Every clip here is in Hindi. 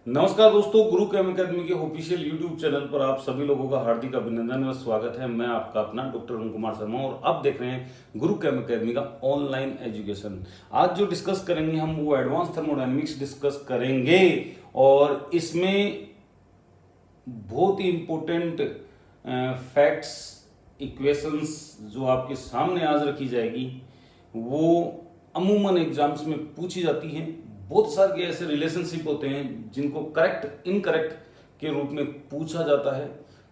नमस्कार दोस्तों, गुरु केम अकेडमी के ऑफिशियल यूट्यूब चैनल पर आप सभी लोगों का हार्दिक अभिनंदन और स्वागत है। मैं आपका अपना डॉक्टर अरुण कुमार शर्मा और आप देख रहे हैं गुरु केम अकेडमी का ऑनलाइन एजुकेशन। आज जो डिस्कस करेंगे हम वो एडवांस थर्मोडायनेमिक्स डिस्कस करेंगे और इसमें बहुत ही इंपॉर्टेंट फैक्ट्स, इक्वेशंस जो आपके सामने आज रखी जाएगी वो अमूमन एग्जाम्स में पूछी जाती हैं। बहुत सारे ऐसे रिलेशनशिप होते हैं जिनको करेक्ट इनकरेक्ट के रूप में पूछा जाता है,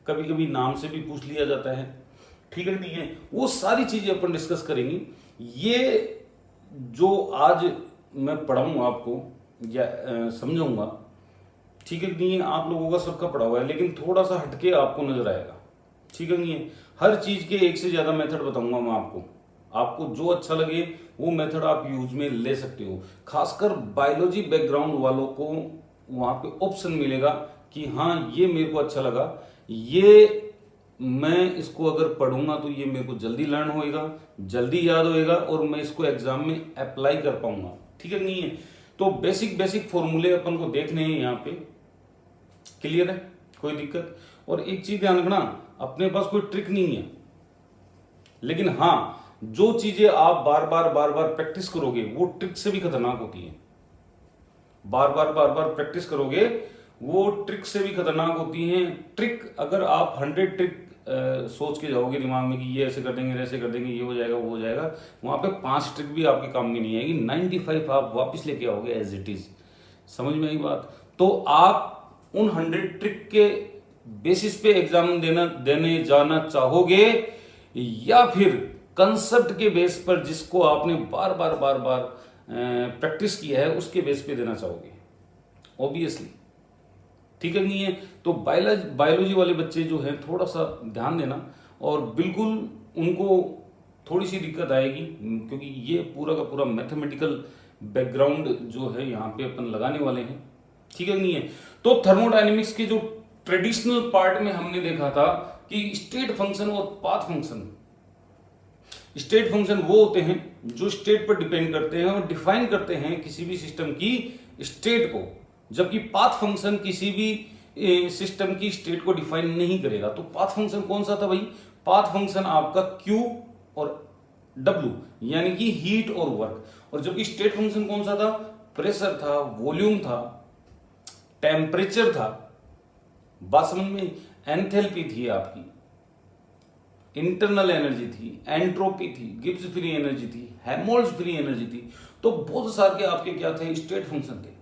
कभी कभी नाम से भी पूछ लिया जाता है। ठीक है, नहीं है, वो सारी चीजें अपन डिस्कस करेंगे। ये जो आज मैं पढ़ाऊंगा आपको या समझाऊंगा, ठीक है नहीं है, आप लोगों का सबका पढ़ा हुआ है लेकिन थोड़ा सा हटके आपको नजर आएगा। ठीक है नहीं है, हर चीज के एक से ज्यादा मेथड बताऊंगा मैं आपको जो अच्छा लगे वो मेथड आप यूज में ले सकते हो। खासकर बायोलॉजी बैकग्राउंड वालों को वहां पे ऑप्शन मिलेगा कि हाँ ये मेरे को अच्छा लगा, ये मैं इसको अगर पढ़ूंगा तो ये मेरे को जल्दी लर्न होएगा, जल्दी याद होएगा और मैं इसको एग्जाम में अप्लाई कर पाऊंगा। ठीक है नहीं है, तो बेसिक फॉर्मूले अपन को देखने हैं यहाँ पे। क्लियर है, कोई दिक्कत? और एक चीज ध्यान रखना, अपने पास कोई ट्रिक नहीं है, लेकिन हाँ जो चीजें आप बार बार प्रैक्टिस करोगे वो ट्रिक से भी खतरनाक होती है। बार बार प्रैक्टिस करोगे वो ट्रिक से भी खतरनाक होती हैं। ट्रिक अगर आप 100 ट्रिक सोच के जाओगे दिमाग में कि ये ऐसे कर देंगे, ऐसे कर देंगे, ये हो जाएगा, वो हो जाएगा, वहां पे 5 ट्रिक भी आपके काम की नहीं आएगी, 95 आप वापस लेके आओगे एज इट इज। समझ में आई बात? तो आप उन 100 ट्रिक के बेसिस पे एग्जाम देने जाना चाहोगे या फिर कंसेप्ट के बेस पर जिसको आपने बार बार प्रैक्टिस किया है उसके बेस पे देना चाहोगे? ऑब्वियसली। ठीक है नहीं है, तो बायोलॉजी वाले बच्चे जो हैं थोड़ा सा ध्यान देना और बिल्कुल उनको थोड़ी सी दिक्कत आएगी क्योंकि ये पूरा का पूरा मैथमेटिकल बैकग्राउंड जो है यहाँ पे अपन लगाने वाले हैं। ठीक है नहीं है, तो थर्मोडायनेमिक्स के जो ट्रेडिशनल पार्ट में हमने देखा था कि स्टेट फंक्शन और पाथ फंक्शन। स्टेट फंक्शन वो होते हैं जो स्टेट पर डिपेंड करते हैं और डिफाइन करते हैं किसी भी सिस्टम की स्टेट को, जबकि पाथ फंक्शन किसी भी सिस्टम की स्टेट को डिफाइन नहीं करेगा। तो पाथ फंक्शन कौन सा था भाई? पाथ फंक्शन आपका Q और W यानी कि हीट और वर्क, और जबकि स्टेट फंक्शन कौन सा था? प्रेशर था, वॉल्यूम था, टेम्परेचर था। बात समझ में? एंथैल्पी थी आपकी, इंटरनल एनर्जी थी, एंट्रोपी थी, गिब्स फ्री एनर्जी थी, हेल्महोल्ट्ज फ्री एनर्जी थी। तो बहुत सारे आपके क्या थे? स्टेट फंक्शन थे।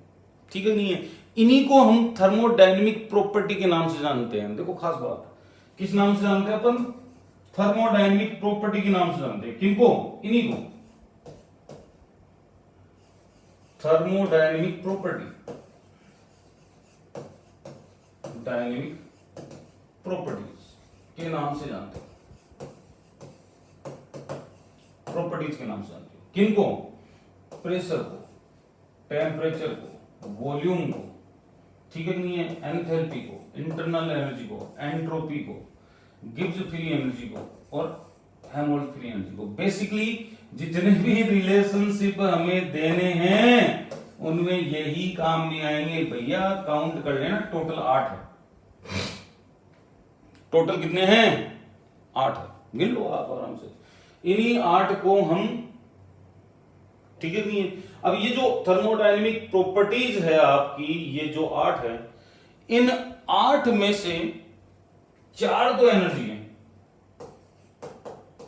ठीक है नहीं है, इन्हीं को हम थर्मोडायनेमिक प्रॉपर्टी के नाम से जानते हैं। देखो खास बात, किस नाम से जानते हैं अपन? थर्मोडायनेमिक प्रॉपर्टी के नाम से जानते हैं। किनको? इन्हीं को, थर्मोडायनेमिक प्रॉपर्टी, डायनेमिक प्रॉपर्टीज के नाम से जानते हैं, प्रॉपर्टीज के नाम से जानते हो। किनको? प्रेशर को, टेम्परेचर को, वॉल्यूम को, ठीक है नहीं है, एंथैल्पी को, इंटरनल एनर्जी को, एंट्रोपी को, गिब्स फ्री एनर्जी को और हेल्महोल्ट्ज फ्री एनर्जी को। बेसिकली जितने भी रिलेशनशिप हमें देने हैं उनमें यही काम में आएंगे भैया। काउंट कर लेना, टोटल 8 है। टोटल कितने हैं? 8 है, गिन लो आप आराम से। इन्हीं 8 को हम, ठीक है नहीं है, अब ये जो थर्मोडायनेमिक प्रॉपर्टीज है आपकी, ये जो 8 है, इन 8 में से 4 तो एनर्जी है।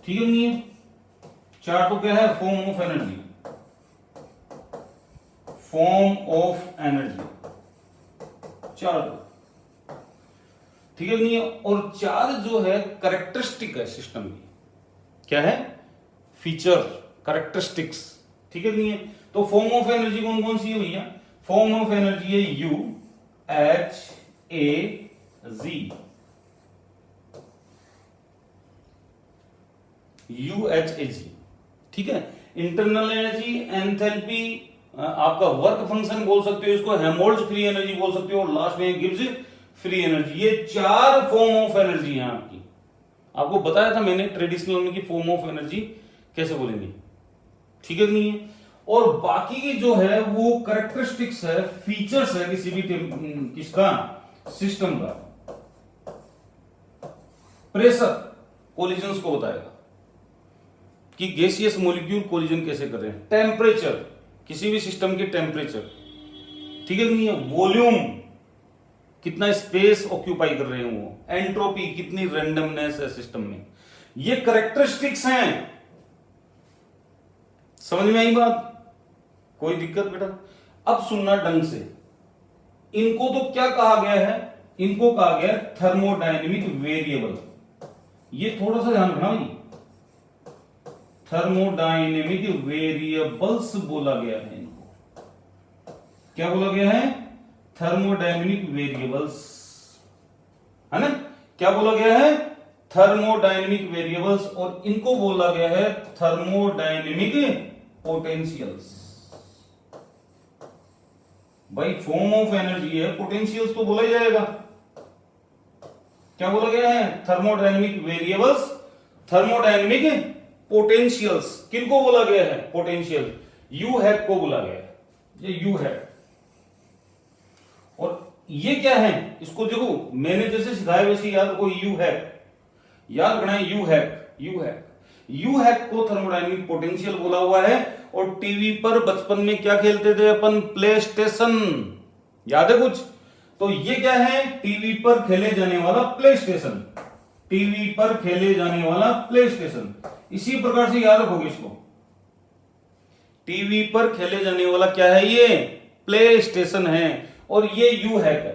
ठीक है नहीं है, 4 तो क्या है? Form of energy, form of energy 4। ठीक है नहीं है, और 4 जो है कैरेक्टरिस्टिक है सिस्टम की। क्या है? Feature, characteristics. ठीक है नहीं है, तो फॉर्म ऑफ एनर्जी कौन कौन सी है भैया? फॉर्म ऑफ एनर्जी है U H A Z, U H A Z। ठीक है, इंटरनल एनर्जी, एंथैल्पी, आपका वर्क फंक्शन बोल सकते हो इसको, हेल्महोल्ट्ज फ्री एनर्जी बोल सकते हो, और लास्ट में गिब्स फ्री एनर्जी। ये 4 फॉर्म ऑफ एनर्जी है आपकी। आपको बताया था मैंने ट्रेडिशनल में कि फॉर्म ऑफ एनर्जी कैसे बोलेंगे। ठीक है नहीं है, और बाकी की जो है वो कैरेक्टरिस्टिक्स है, फीचर्स है किसी भी किसका सिस्टम का। प्रेशर कोलिजन्स को बताएगा कि गैसियस मॉलिक्यूल कोलिजन कैसे कर रहे हैं। टेम्परेचर, किसी भी सिस्टम की टेम्परेचर, ठीक है नहीं है। वॉल्यूम, कितना स्पेस ऑक्यूपाई कर रहे हैं वो। एंट्रोपी, कितनी रैंडमनेस है सिस्टम में। ये कैरेक्टरिस्टिक्स हैं। समझ में आई बात? कोई दिक्कत बेटा? अब सुनना ढंग से। इनको तो क्या कहा गया है? इनको कहा गया है थर्मोडायनेमिक वेरिएबल। ये थोड़ा सा ध्यान रखना भाई, थर्मोडायनेमिक वेरिएबल्स बोला गया है इनको। क्या बोला गया है? थर्मोडायनेमिक वेरिएबल्स, है ना? क्या बोला गया है? Thermodynamic variables. और इनको बोला गया है थर्मोडायनेमिक पोटेंशियल्स। भाई फॉर्म ऑफ एनर्जी है, पोटेंशियल्स तो बोला ही जाएगा। क्या बोला गया है? Thermodynamic variables, thermodynamic potentials. किनको बोला गया है? पोटेंशियल। यू हैक को बोला गया है, ये यू हैक। और ये क्या है? इसको देखो, मैंने जैसे सिखाया वैसे याद रखो। यू हैक याद रखना है। You hack, you hack, you hack को थर्मोडायनेमिक पोटेंशियल बोला हुआ है। और टीवी पर बचपन में क्या खेलते थे अपन? Play station. याद है कुछ? तो ये क्या है? टीवी पर खेले जाने वाला प्ले स्टेशन। टीवी पर खेले जाने वाला प्ले स्टेशन। इसी प्रकार से याद रखोगे इसको। टीवी पर खेले जाने वाला क्या है? ये प्ले स्टेशन है। और ये यू हैक है।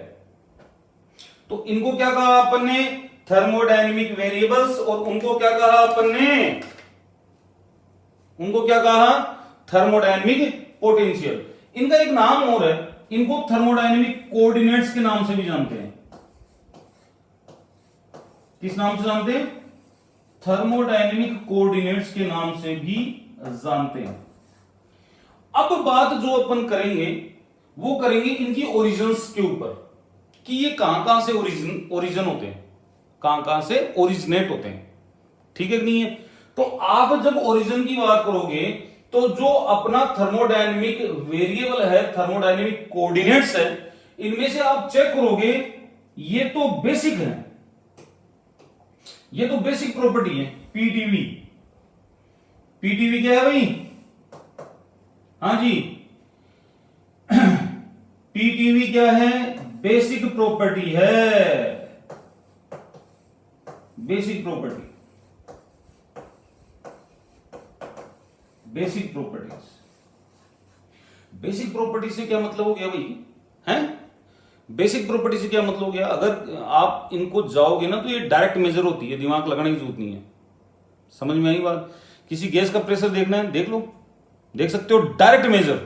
तो इनको क्या कहा अपन ने? Thermodynamic variables. और उनको क्या कहा अपन ने? उनको क्या कहा? Thermodynamic potential. इनका एक नाम और है, इनको थर्मोडायनेमिक कोऑर्डिनेट्स के नाम से भी जानते हैं। किस नाम से जानते हैं? थर्मोडायनेमिक कोऑर्डिनेट्स के नाम से भी जानते हैं। अब बात जो अपन करेंगे वो करेंगे इनकी ओरिजिन्स के ऊपर, कि ये कहां कहां से ओरिजिन होते हैं, कहां कहां से ओरिजिनेट होते हैं। ठीक है कि नहीं है? तो आप जब ओरिजिन की बात करोगे तो जो अपना थर्मोडायनेमिक वेरिएबल है, थर्मोडायनेमिक कोऑर्डिनेट्स है, इनमें से आप चेक करोगे ये तो बेसिक है, ये तो बेसिक प्रॉपर्टी है। पीटीवी, पीटीवी क्या है भाई? हाँ जी, पीटीवी क्या है? बेसिक प्रॉपर्टी है। Basic property, basic properties. Basic property से क्या मतलब हो गया भाई? हैं? बेसिक प्रॉपर्टी से क्या मतलब हो गया? अगर आप इनको जाओगे ना तो ये डायरेक्ट मेजर होती है, दिमाग लगाने की जरूरत नहीं है। समझ में आई बात? किसी गैस का प्रेशर देखना है, देख लो, देख सकते हो, डायरेक्ट मेजर।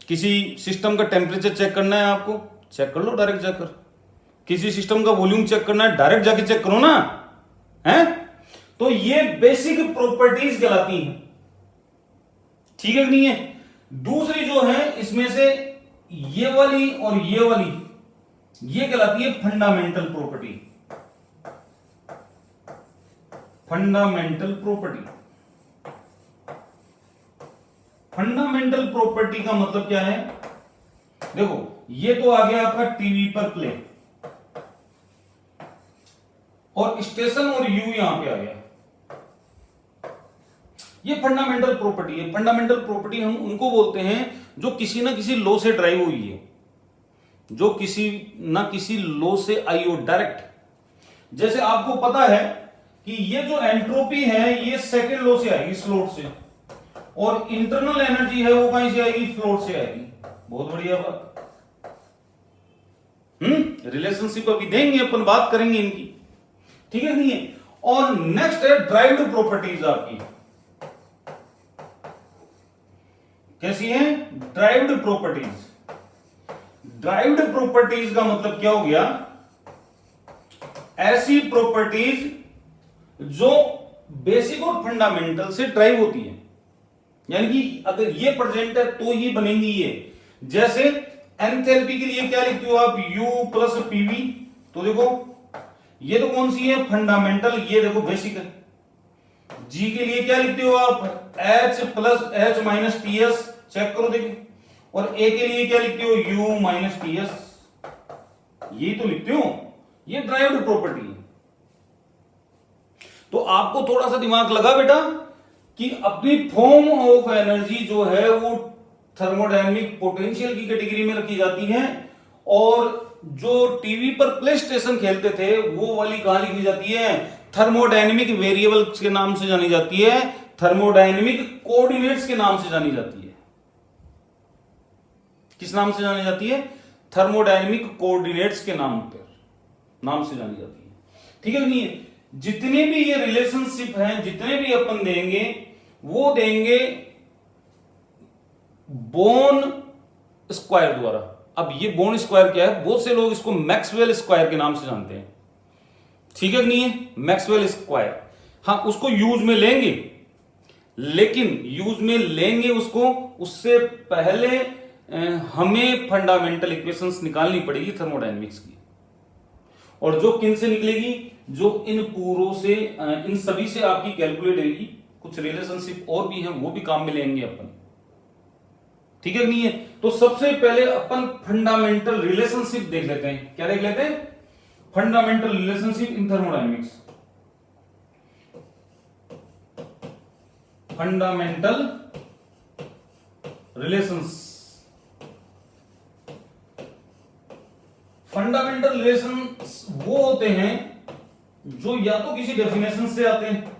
किसी सिस्टम का टेम्परेचर चेक करना है आपको, चेक कर लो डायरेक्ट जाकर। किसी सिस्टम का वॉल्यूम चेक करना है, डायरेक्ट जाके चेक करो ना, है? तो ये बेसिक प्रॉपर्टीज कहलाती हैं। ठीक है कि नहीं है? दूसरी जो है इसमें से ये वाली और ये वाली, ये कहलाती है fundamental property. Fundamental property, fundamental property का मतलब क्या है? देखो, ये तो आ गया आपका टीवी पर प्ले, और स्टेशन और यू यहां पे आ गया। ये फंडामेंटल प्रॉपर्टी है। फंडामेंटल प्रॉपर्टी हम उनको बोलते हैं जो किसी ना किसी लॉ से ड्राइव हुई है, जो किसी ना किसी लॉ से आई हो डायरेक्ट। जैसे आपको पता है कि ये जो एंट्रोपी है ये सेकंड लॉ से आएगी, स्लोट से, और इंटरनल एनर्जी है वो कहीं से आएगी? फ्लोट से आएगी। बहुत बढ़िया बात। रिलेशनशिप अभी देंगे अपन, बात करेंगे इनकी। ठीक है नहीं है? और नेक्स्ट है ड्राइव्ड प्रॉपर्टीज आपकी। कैसी है? Derived properties. ड्राइव्ड प्रॉपर्टीज का मतलब क्या हो गया? ऐसी प्रॉपर्टीज जो बेसिक और फंडामेंटल से ड्राइव होती है, यानी कि अगर ये प्रेजेंट है तो ही बनेंगी ये। जैसे एंथैल्पी के लिए क्या लिखते हो आप? U plus PV. तो देखो ये तो कौन सी है? फंडामेंटल। ये देखो बेसिक है। जी के लिए क्या लिखते हो आप, H plus H minus T S, check करो देखिए। और ए के लिए क्या लिखते हो, U माइनस टी एस, यही तो लिखते हो, ये ड्राइव्ड प्रॉपर्टी है। तो आपको थोड़ा सा दिमाग लगा बेटा कि अपनी फॉर्म ऑफ एनर्जी जो है वो थर्मोडायनेमिक पोटेंशियल की कैटेगरी में रखी जाती है, और जो टीवी पर प्ले स्टेशन खेलते थे वो वाली कहां लिखी जाती है, थर्मोडायनेमिक वेरिएबल के नाम से जानी जाती है, थर्मोडायनेमिक कोऑर्डिनेट्स के नाम से जानी जाती है। किस नाम से जानी जाती है, थर्मोडायनेमिक कोऑर्डिनेट्स के नाम से जानी जाती है। ठीक है नहीं है, जितने भी ये रिलेशनशिप हैं, जितने भी अपन देंगे वो देंगे बोन स्क्वायर द्वारा। अब ये बोन स्क्वायर क्या है, बहुत से लोग इसको मैक्सवेल स्क्वायर के नाम से जानते हैं। ठीक है नहीं है, मैक्सवेल स्क्वायर, हाँ उसको यूज में लेंगे, लेकिन यूज में लेंगे उसको, उससे पहले हमें फंडामेंटल इक्वेशंस निकालनी पड़ेगी थर्मोडायनेमिक्स की। और जो किन से निकलेगी, जो इन पूरों से, इन सभी से आपकी कैलकुलेट होगी। कुछ रिलेशनशिप और भी हैं, वो भी काम में लेंगे अपन। ठीक है नहीं है, तो सबसे पहले अपन फंडामेंटल रिलेशनशिप देख लेते हैं। क्या देख लेते हैं, fundamental relationship in thermodynamics. Fundamental relations, fundamental relations वो होते हैं जो या तो किसी डेफिनेशन से आते हैं,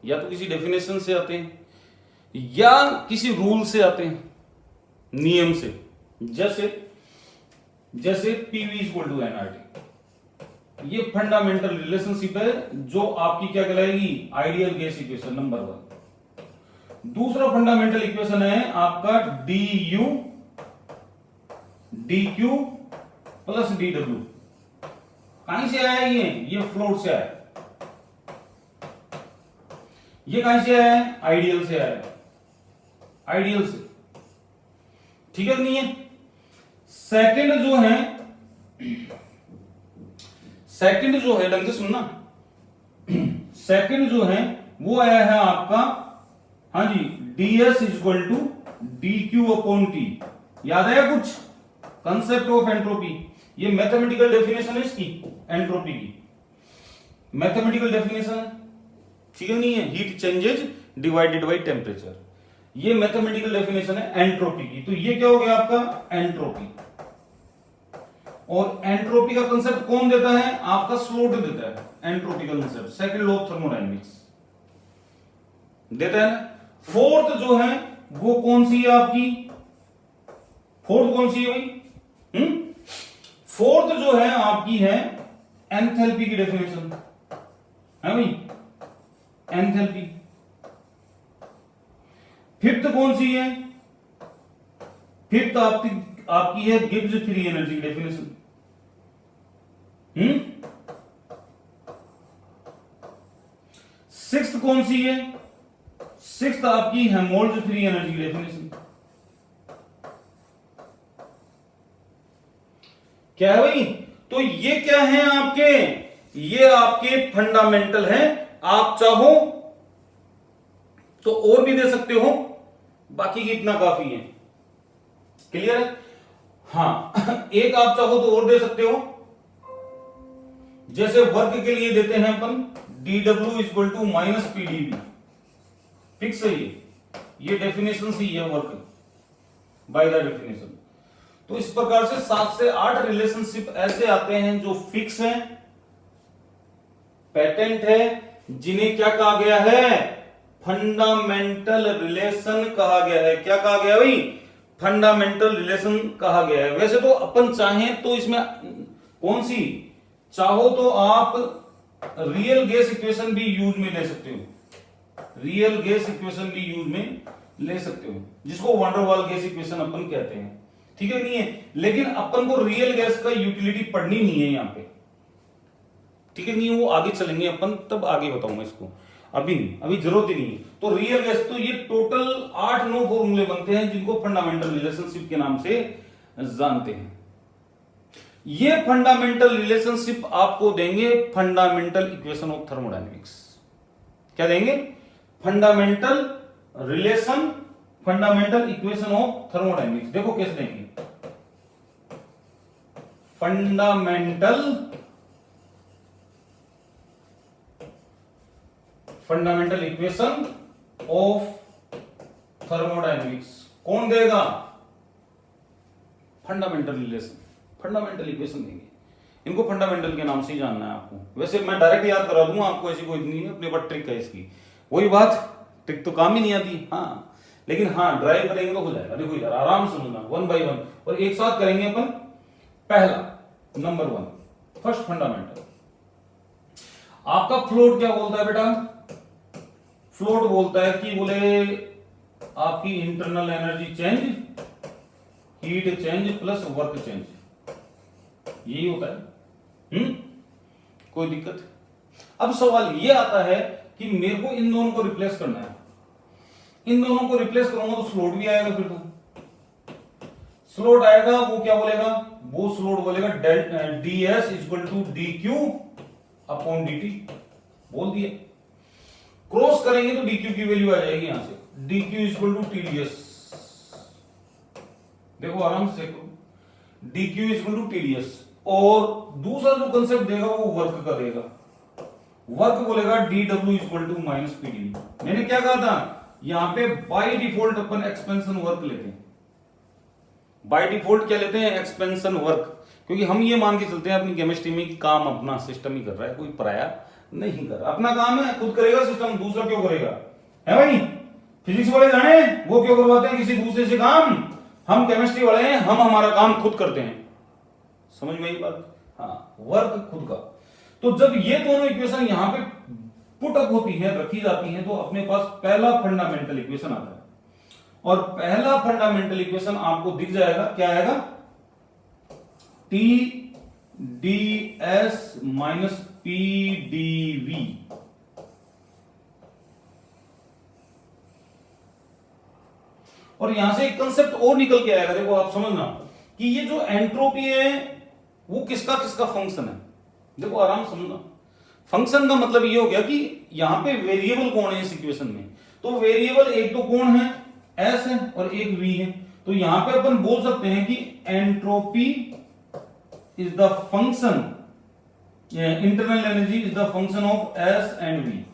या तो किसी डेफिनेशन से आते हैं, या किसी रूल से आते हैं, नियम से। जैसे पीवी इक्वल टू एनआरटी, ये फंडामेंटल रिलेशनशिप है जो आपकी क्या कहलाएगी, आइडियल गैस इक्वेशन नंबर 1। दूसरा फंडामेंटल इक्वेशन है आपका D U D Q plus D W. कहां से आया ये फ्लोट से आया। ये कहां से आया है, आइडियल से आया है, आइडियल से। ठीक है नहीं है, सेकंड जो है ढंग से सुनना, सेकंड जो है वो आया है आपका, हाँ जी, ds equal to D Q upon T. याद आया कुछ, कंसेप्ट ऑफ एंट्रोपी, ये मैथमेटिकल डेफिनेशन है इसकी, एंट्रोपी की मैथमेटिकल डेफिनेशन है। ठीक है नहीं है, heat changes divided by temperature, ये मैथमेटिकल डेफिनेशन है एंट्रोपी की। तो ये क्या हो गया आपका एंट्रोपी, और एंट्रोपी का कंसेप्ट कौन देता है, आपका स्लोट देता है एंट्रोपी का concept, second law of thermodynamics देता है ना। फोर्थ जो है वो कौन सी है आपकी, फोर्थ कौन सी है भाई, फोर्थ जो है आपकी है एंथैल्पी की डेफिनेशन है भाई, एंथैल्पी। फिफ्थ कौन सी है, फिफ्थ आपकी है Gibbs free energy definition. Sixth कौन सी है, सिक्स्थ आपकी हेमोल्ड्स फ्री एनर्जी डेफिनेशन। क्या है भाई, तो ये क्या है आपके, ये आपके फंडामेंटल हैं। आप चाहो तो और भी दे सकते हो, बाकी की इतना काफी है। क्लियर है, हाँ एक आप चाहो तो और दे सकते हो, जैसे वर्क के लिए देते हैं अपन dw equal to minus PDV, fix है ये डेफिनेशन ही है वर्क बाय द डेफिनेशन। तो इस प्रकार से 7 से 8 रिलेशनशिप ऐसे आते हैं जो फिक्स हैं, पेटेंट है, जिन्हें क्या कहा गया है, फंडामेंटल रिलेशन कहा गया है। क्या कहा गया भाई, फंडामेंटल रिलेशन कहा गया है। वैसे तो अपन चाहें तो इसमें कौन सी, चाहो तो आप रियल गैस इक्वेशन भी यूज में ले सकते हो, रियल गैस इक्वेशन भी यूज में ले सकते हो, जिसको वंडरवाल गैस इक्वेशन अपन कहते हैं। ठीक है नहीं है, लेकिन अपन को रियल गैस का यूटिलिटी पढ़नी नहीं है यहां पे। ठीक है नहीं, वो आगे चलेंगे अपन, तब आगे बताऊंगा इसको, अभी नहीं, अभी जरूरत ही नहीं है। तो रियल गैस, तो ये टोटल 8-9 फॉर्मूले बनते हैं जिनको फंडामेंटल रिलेशनशिप के नाम से जानते हैं। ये फंडामेंटल रिलेशनशिप आपको देंगे फंडामेंटल इक्वेशन ऑफ थर्मोडायनेमिक्स। क्या देंगे? Fundamental relation, fundamental equation of thermodynamics. देखो कैसे देंगे, फंडामेंटल इक्वेशन ऑफ थर्मोडायनेमिक्स। कौन देगा? फंडामेंटल रिलेशन, फंडामेंटल इक्वेशन देंगे। इनको फंडामेंटल के नाम से ही जानना है आपको। वैसे मैं डायरेक्ट याद करा दूंगा आपको, ऐसी कोई नहीं है, अपने पास ट्रिक है इसकी। वही बात, ट्रिक तो काम ही नहीं आती, हाँ, लेकिन हाँ ड्राइव करेंगे तो हो जाएगा। देखो इधर आराम से समझना, 1 by 1 और एक साथ करेंगे अपन। पहला, नंबर 1, फर्स्ट फंडामेंटल। आपका फ्लोट क्या बोलता है बेटा? फ्लोट बोलता है कि बोले आपकी internal energy change, heat change plus work change, यही होता है। कोई दिक्कत? अब सवाल ये आता है कि मेरे को इन दोनों को रिप्लेस करना है। इन दोनों को रिप्लेस करूंगा तो स्लोट भी आएगा। फिर तो स्लोट आएगा, वो क्या बोलेगा? वो स्लोट बोलेगा D S equal to D Q upon D T. बोल दिया। क्रॉस करेंगे तो डी क्यू की वैल्यू आ जाएगी यहां से, D Q equal to T D S. देखो आराम से देखो, D Q equal to T D S. और दूसरा जो कंसेप्ट देगा वो वर्क का देगा। वर्क बोलेगा D W equal to minus P D. मैंने क्या कहा था? यहां पे बाय डिफॉल्ट अपन एक्सपेंशन वर्क लेते हैं। बाय डिफॉल्ट क्या लेते हैं? Expansion work. क्योंकि हम ये मान के चलते हैं अपनी केमिस्ट्री में कि काम अपना सिस्टम ही कर रहा है, कोई पराया नहीं कर रहा। अपना काम है, खुद करेगा सिस्टम, दूसरा क्यों करेगा? है भाई? फिजिक्स वाले जाने वो क्यों करवाते हैं किसी दूसरे से काम? हम केमिस्ट्री वाले हैं, हम हमारा काम खुद करते हैं। समझ में आई बात? हाँ, वर्क खुद का। तो जब ये दोनों इक्वेशन यहां पे पुट अप होती है, रखी जाती हैं, तो अपने पास पहला फंडामेंटल इक्वेशन आता है। और पहला फंडामेंटल इक्वेशन आपको दिख जाएगा, क्या आएगा? T D S minus P D V. और यहां से एक कंसेप्ट और निकल के आएगा। देखो आप समझना कि ये जो एंट्रोपी है वो किसका किसका फंक्शन है। देखो आराम समझना, फंक्शन का मतलब ये हो गया कि यहां पे वेरिएबल कौन है इस इक्वेशन में। तो वेरिएबल एक तो कौन है? एस है और एक वी है। तो यहां पे अपन बोल सकते हैं कि entropy is the function, internal energy is the function of S and V.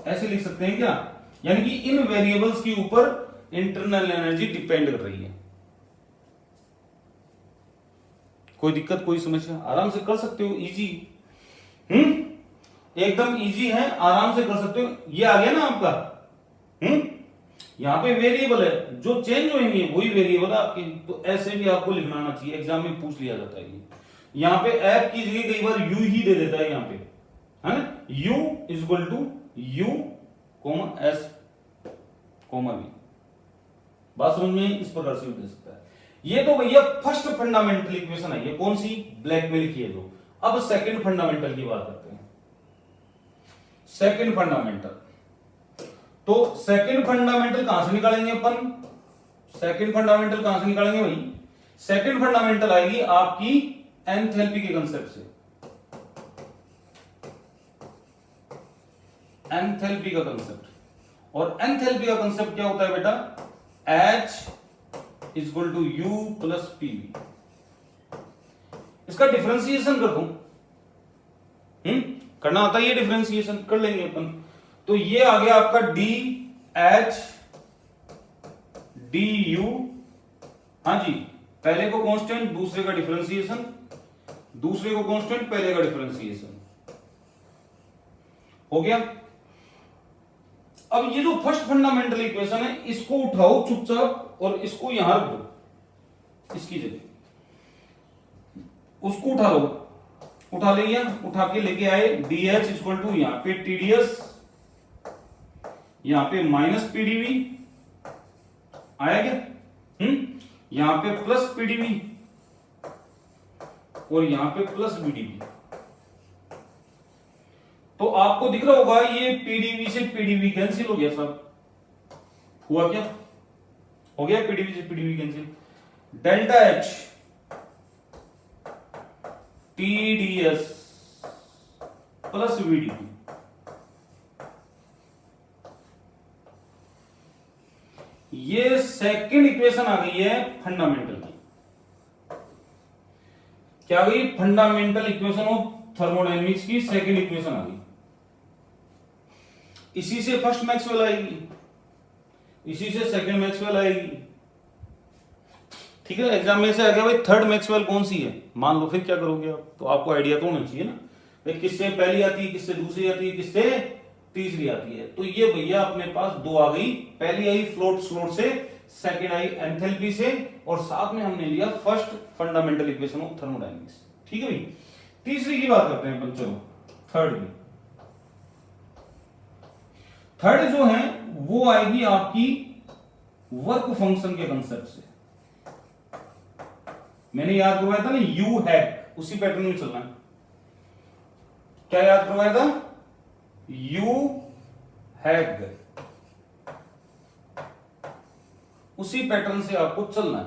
ऐसे लिख सकते हैं क्या? यानी कि इन वेरिएबल्स के ऊपर इंटरनल एनर्जी डिपेंड कर रही है। कोई दिक्कत, कोई समस्या? आराम से कर सकते हो, इजी। एकदम इजी है, आराम से कर सकते हो। ये आ गया ना आपका। यहां पे वेरिएबल है, जो चेंज होंगे वही वेरिएबल है आपके। तो ऐसे भी आपको लिखना आना चाहिए, एग्जाम में पूछ लिया जाता है ये। यहां पे एफ की जगह कई बार यू ही दे देता है यहां पे, है ना? U equal to U comma S comma V. बात समझ में? इस प्रकार से भी दे सकता है। ये तो भैया फर्स्ट फंडामेंटल इक्वेशन है, ये कौन सी? ब्लैक में लिखी है जो। अब सेकंड फंडामेंटल की बात करते हैं। सेकंड फंडामेंटल, तो सेकंड फंडामेंटल कहां से निकालेंगे अपन? सेकंड फंडामेंटल कहां से निकालेंगे भाई? सेकंड फंडामेंटल आएगी आपकी एंथैल्पी के कंसेप्ट से। एंथैल्पी का कंसेप्ट, और एंथैल्पी का कंसेप्ट क्या होता है बेटा? H equal to U plus P V. इसका डिफरेंशिएशन कर दूं, करना आता है ये डिफरेंशिएशन, कर लेंगे अपन। तो ये आ गया आपका डी एच डी यू। हाँ जी, पहले को कांस्टेंट, दूसरे का डिफरेंशिएशन, दूसरे को कांस्टेंट, पहले का डिफरेंशिएशन हो गया। अब ये जो फर्स्ट फंडामेंटल इक्वेशन है, इसको उठाओ चुपचाप और इसको यहां रख दो, इसकी जगह उसको उठा लो। उठा ले, उठा के लेके आए डी एच इक्वल टू यहां पे टीडीएस, यहां पे माइनस पीडीवी आया क्या? यहां पे प्लस पीडीवी और यहां पे प्लस बीडीवी। तो आपको दिख रहा होगा ये पीडीवी से पीडीवी कैंसिल हो गया सब। हुआ क्या? हो गया पीडीवी से PDV cancel. Delta H TDS plus VDV ये सेकंड इक्वेशन आ गई है फंडामेंटल की। क्या आ गई? फंडामेंटल इक्वेशन ऑफ थर्मोडायनेमिक्स की सेकंड इक्वेशन आ गई। इसी से फर्स्ट मैक्सवेल आएगी, इसी से सेकंड मैक्सवेल आएगी। ठीक है, एग्जाम में से आ गया भाई थर्ड मैक्सवेल कौन सी है, मान लो, फिर क्या करोगे आप? तो आपको आइडिया तो होना चाहिए ना भाई, किससे पहली आती है, किससे दूसरी आती है, किससे तीसरी आती है। तो ये भैया अपने पास दो आ गई, पहली आई फ्लोट स्लोट से, सेकंड आई एंथैल्पी से, और साथ में हमने लिया first fundamental equation of thermodynamics. ठीक है भाई, तीसरी की बात करते हैं अपन, चलो थर्ड की। थर्ड जो है वो आएगी आपकी वर्क फंक्शन के कंसेप्ट से। मैंने याद करवाया था ना यू हैक, उसी पैटर्न में चलना है। क्या याद करवाया था? यू हैक, उसी पैटर्न से आपको चलना है।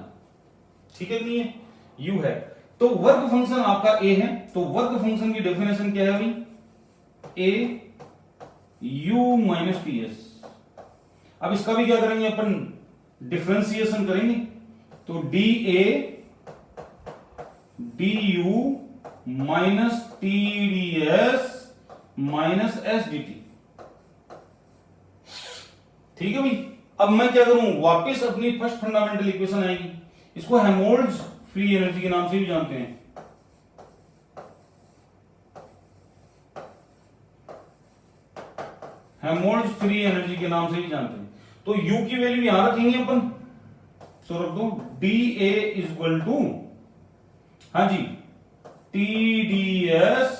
ठीक है, नहीं है? You hack. तो वर्क फंक्शन आपका ए है, तो वर्क फंक्शन की डेफिनेशन क्या है भाई? ए यू माइनस टी एस। अब इसका भी क्या करेंगे अपन? डिफरेंशिएशन करेंगे। तो D A D you minus T D S minus S D T. ठीक है भाई, अब मैं क्या करूं? वापस अपनी फर्स्ट फंडामेंटल इक्वेशन आएगी, इसको हेल्महोल्ट्ज फ्री एनर्जी के नाम से भी जानते हैं। हेल्महोल्ट्ज फ्री एनर्जी के नाम से भी जानते हैं। तो U की वैल्यू यहां रखेंगे अपन, तो रख दो D A is equal to, हाँ जी, T D S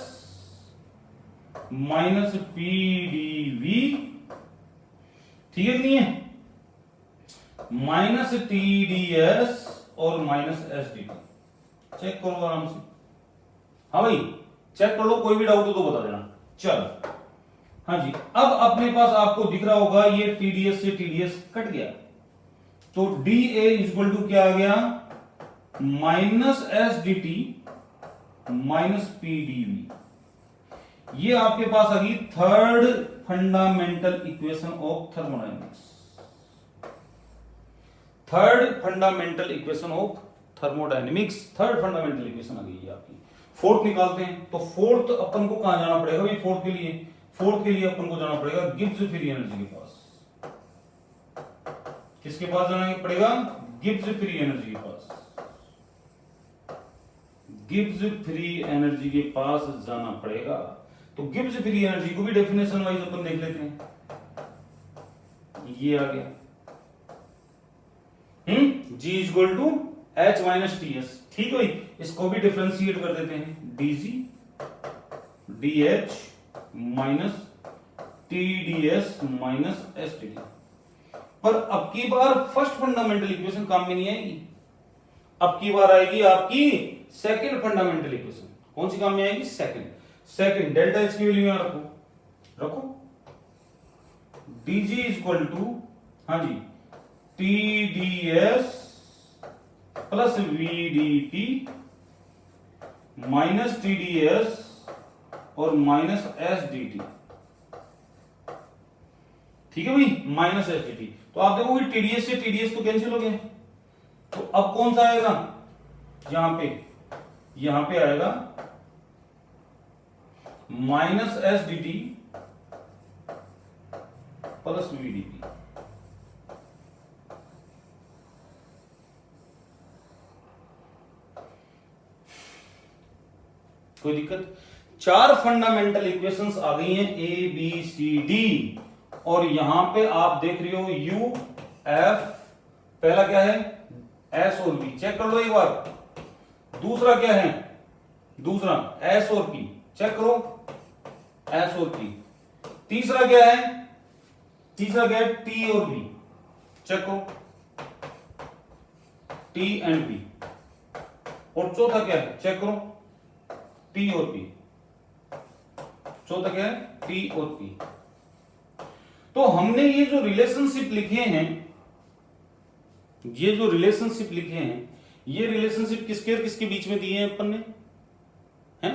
minus P D V. ठीक है कि नहीं है? माइनस टी डी एस और minus S D T. Check करो आराम से। हाँ भाई, चेक कर लो, कोई भी डाउट हो तो बता देना। चलो, हाँ जी, अब अपने पास आपको दिख रहा होगा ये टीडीएस से टीडीएस कट गया, तो डी ए इक्वल टू क्या आ गया? Minus S D T minus P D V. ये आपके पास आ गई third fundamental equation of thermodynamics. Third fundamental equation of thermodynamics, third fundamental equation आ गई है आपकी। फोर्थ निकालते हैं, तो फोर्थ अपन को कहां जाना पड़ेगा भाई? फोर्थ के लिए, फोर्थ के लिए अपन को जाना पड़ेगा गिब्स फ्री एनर्जी के पास। किसके पास जाना पड़ेगा? गिब्स फ्री एनर्जी के पास। गिब्स फ्री एनर्जी के पास जाना पड़ेगा। तो गिब्स फ्री एनर्जी को भी डेफिनेशन वाइज अपन देख लेते हैं। ये आ गया G is equal to H minus T S. ठीक है भाई, इसको भी डिफरेंशिएट कर देते हैं, DG D H minus T D S minus S T D. पर अब की बार फर्स्ट फंडामेंटल इक्वेशन काम में नहीं आएगी, अब की बार आएगी आपकी सेकंड फंडामेंटल इक्वेशन। कौन सी काम में आएगी? सेकंड डेल्टा एच की वैल्यू यहां रखो डीजी इज इक्वल टू, हाँ जी, T D S plus V D T minus T D S और माइनस एस डी टी। ठीक है भाई, माइनस एस डी टी। तो आप देखोगे टीडीएस से टीडीएस तो कैंसिल हो गया, तो अब कौन सा आएगा? यहां पे आएगा minus S D T plus V D T. कोई दिक्कत? चार फंडामेंटल इक्वेशंस आ गई हैं, ए बी सी डी, और यहां पे आप देख रहे हो यू एफ। पहला क्या है? एस और पी, चेक कर लो एक बार। दूसरा क्या है? दूसरा एस और पी, चेक करो, एस और पी। तीसरा क्या है? तीसरा क्या है? टी और बी, चेक करो, टी एंड बी। और चौथा क्या है? चेक करो, टी और पी। चौथा क्या है? टी और पी। तो हमने ये जो रिलेशनशिप लिखे हैं, ये रिलेशनशिप किसके और किसके बीच में दिए हैं अपन ने? हैं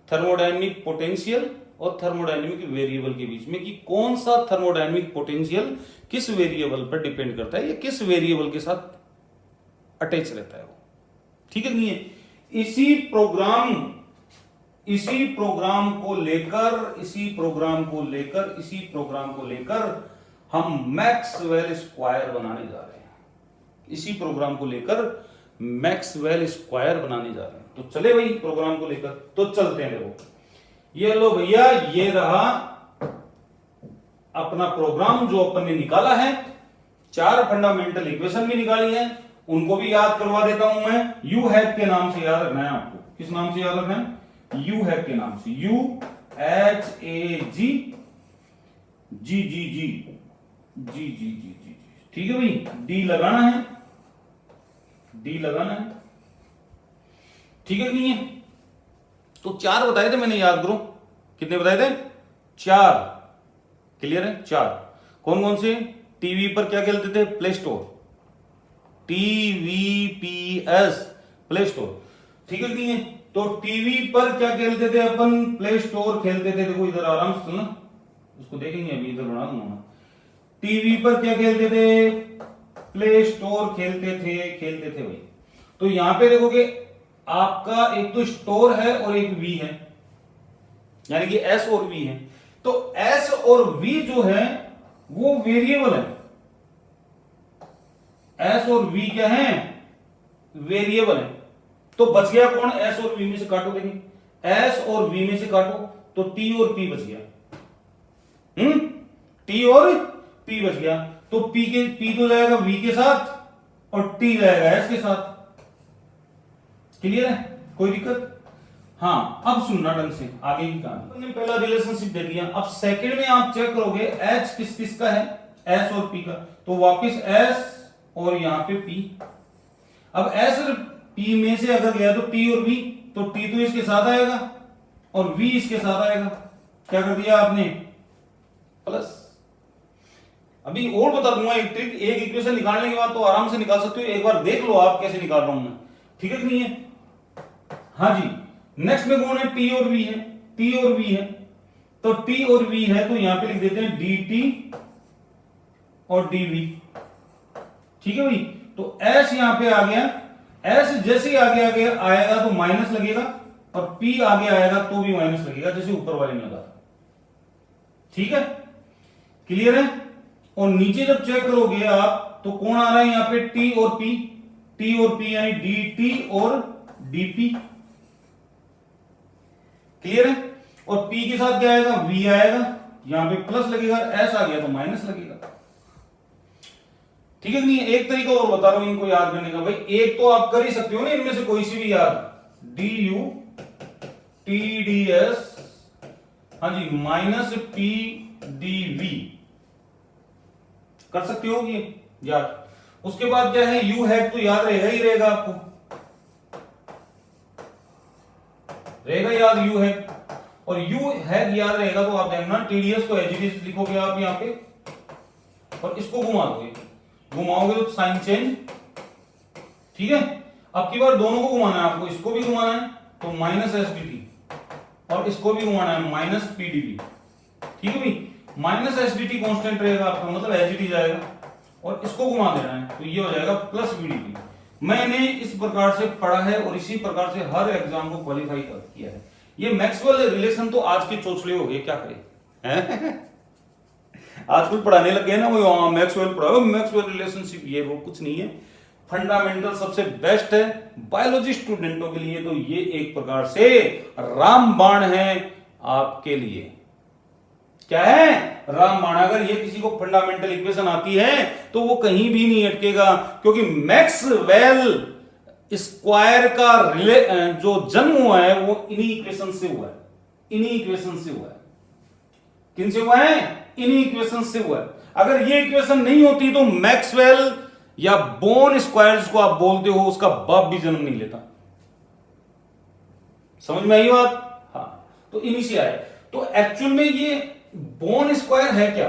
थर्मोडायनेमिक पोटेंशियल और थर्मोडायनेमिक वेरिएबल के बीच में कि कौन सा थर्मोडायनेमिक पोटेंशियल किस वेरिएबल पर डिपेंड करता है या किस वेरिएबल के साथ अटैच रहता है वो। ठीक है नहीं है? इसी प्रोग्राम को लेकर हम मैक्सवेल स्क्वायर बनाने जा रहे हैं। इसी प्रोग्राम को लेकर मैक्सवेल स्क्वायर बनाने जा रहे हैं। तो चले भाई प्रोग्राम को लेकर, तो चलते हैं। देखो ये लो भैया, ये रहा अपना प्रोग्राम जो अपन ने निकाला है। 4 फंडामेंटल इक्वेशन भी निकाली है, उनको भी याद करवा देता हूं मैं। यू हैव के नाम से याद रखना है आपको। किस नाम से याद रखना है? यू हैव के नाम से। UHAG जी। ठीक है भाई, डी लगाना है, ठीक है नहीं है? तो 4 बताए थे मैंने, याद करो। कितने बताए थे? 4। क्लियर है? 4 कौन कौन से? टीवी पर क्या खेलते थे? Play store, TVPS, play store. ठीक है नहीं है? तो टीवी पर क्या खेलते थे अपन? प्ले स्टोर खेलते थे। देखो इधर आराम से सुनना, उसको देखेंगे अभी, इधर बना दूंगा। टीवी पर क्या खेलते थे? प्ले स्टोर खेलते थे भाई। तो यहां पे देखोगे आपका एक तो स्टोर है और एक वी है, यानी कि एस और वी है। तो एस और वी जो है वो वेरिएबल है। एस और वी क्या है? वेरिएबल है। तो बच गया कौन? एस और वी में से काटो, देखिए एस और वी में से काटो तो टी और पी बच गया। टी और पी बच गया। तो पी तो जाएगा वी के साथ और टी जाएगा एस के साथ। क्लियर है? कोई दिक्कत? हाँ, अब सुनना ढंग से, आगे की कहानी। हमने पहला रिलेशनशिप दे दिया। अब सेकंड में आप चेक करोगे एच किस किस का है? एस और पी का। तो वापिस एस और यहां पे पी। अब एस और पी में से अगर गया तो टी और वी, तो टी तो इसके साथ आएगा और वी इसके साथ आएगा। क्या कर दिया आपने? प्लस। अभी और बता दूंगा एक ट्रिक। एक इक्वेशन निकालने के बाद तो आराम से निकाल सकते हो, एक बार देख लो आप कैसे निकाल रहा हूं मैं। ठीक है कि नहीं है? हाँ जी। नेक्स्ट में कौन है? टी और वी है। टी और वी है, तो टी और वी है तो यहां पे लिख देते हैं डी टी और डी वी। ठीक है भाई? तो एस यहां पे आ गया। एस जैसे ही आगे आएगा तो माइनस लगेगा और पी आगे आएगा तो भी माइनस लगेगा, जैसे ऊपर वाले में लगा। ठीक है? क्लियर है? और नीचे जब चेक करोगे आप तो कौन आ रहा है यहां पे? टी और पी। टी और पी यानी डी टी और डीपी। क्लियर है? और पी के साथ क्या आएगा? वी आएगा, यहां पे प्लस लगेगा, एस आ गया तो माइनस लगेगा। ठीक है नहीं? एक तरीका और बता रहा हूं इनको याद करने का भाई। एक तो आप कर ही सकते हो ना इनमें से कोई सी भी याद। D U T D S, हाँ जी, माइनस पी डी वी कर सकते हो ये याद। उसके बाद क्या है? यू हैव तो याद रहेगा ही रहेगा आपको, रहेगा याद यू हैव। और यू हैव याद रहेगा तो आप देखना टीडीएस को एज इट इज लिखोगे आप यहां पे और इसको घुमा दोगे। घुमाओगे तो साइन चेंज। ठीक है? अब की बार दोनों को घुमाना है आपको, इसको भी घुमाना है तो माइनस एस डी टी और इसको भी घुमाना है माइनस पीडीवी। ठीक है भाई? Minus S D T constant रहेगा आपका, मतलब एच डी जाएगा और इसको घुमा देना है तो ये हो जाएगा प्लस बीडीपी। मैंने इस प्रकार से पढ़ा है और इसी प्रकार से हर एग्जाम को क्वालिफाई किया है। ये मैक्सवेल रिलेशन तो आज के चोचले हो गए, क्या करें? आजकल पढ़ाने लग गए ना वो, मैक्सवेल पढ़ाओ, मैक्सवेल रिलेशनशिप, ये वो कुछ नहीं है। फंडामेंटल सबसे बेस्ट है बायोलॉजी स्टूडेंटों के लिए, तो ये एक प्रकार से रामबाण है आपके लिए। क्या है? रामबाण। अगर ये किसी को फंडामेंटल इक्वेशन आती है तो वो कहीं भी नहीं अटकेगा, क्योंकि मैक्सवेल स्क्वायर का जो जन्म हुआ है वो इन्हीं इक्वेशन से हुआ है। इन्हीं इक्वेशन से हुआ है। किन से हुआ है? इन्हीं इक्वेशन से हुआ है। अगर ये इक्वेशन नहीं होती तो मैक्सवेल या बोर्न स्क्वायर जिसको आप बोलते हो उसका बाप भी जन्म नहीं लेता। समझ में आई बात? हाँ, तो इन्हीं से आए। तो एक्चुअल में ये बोर्न स्क्वायर है क्या?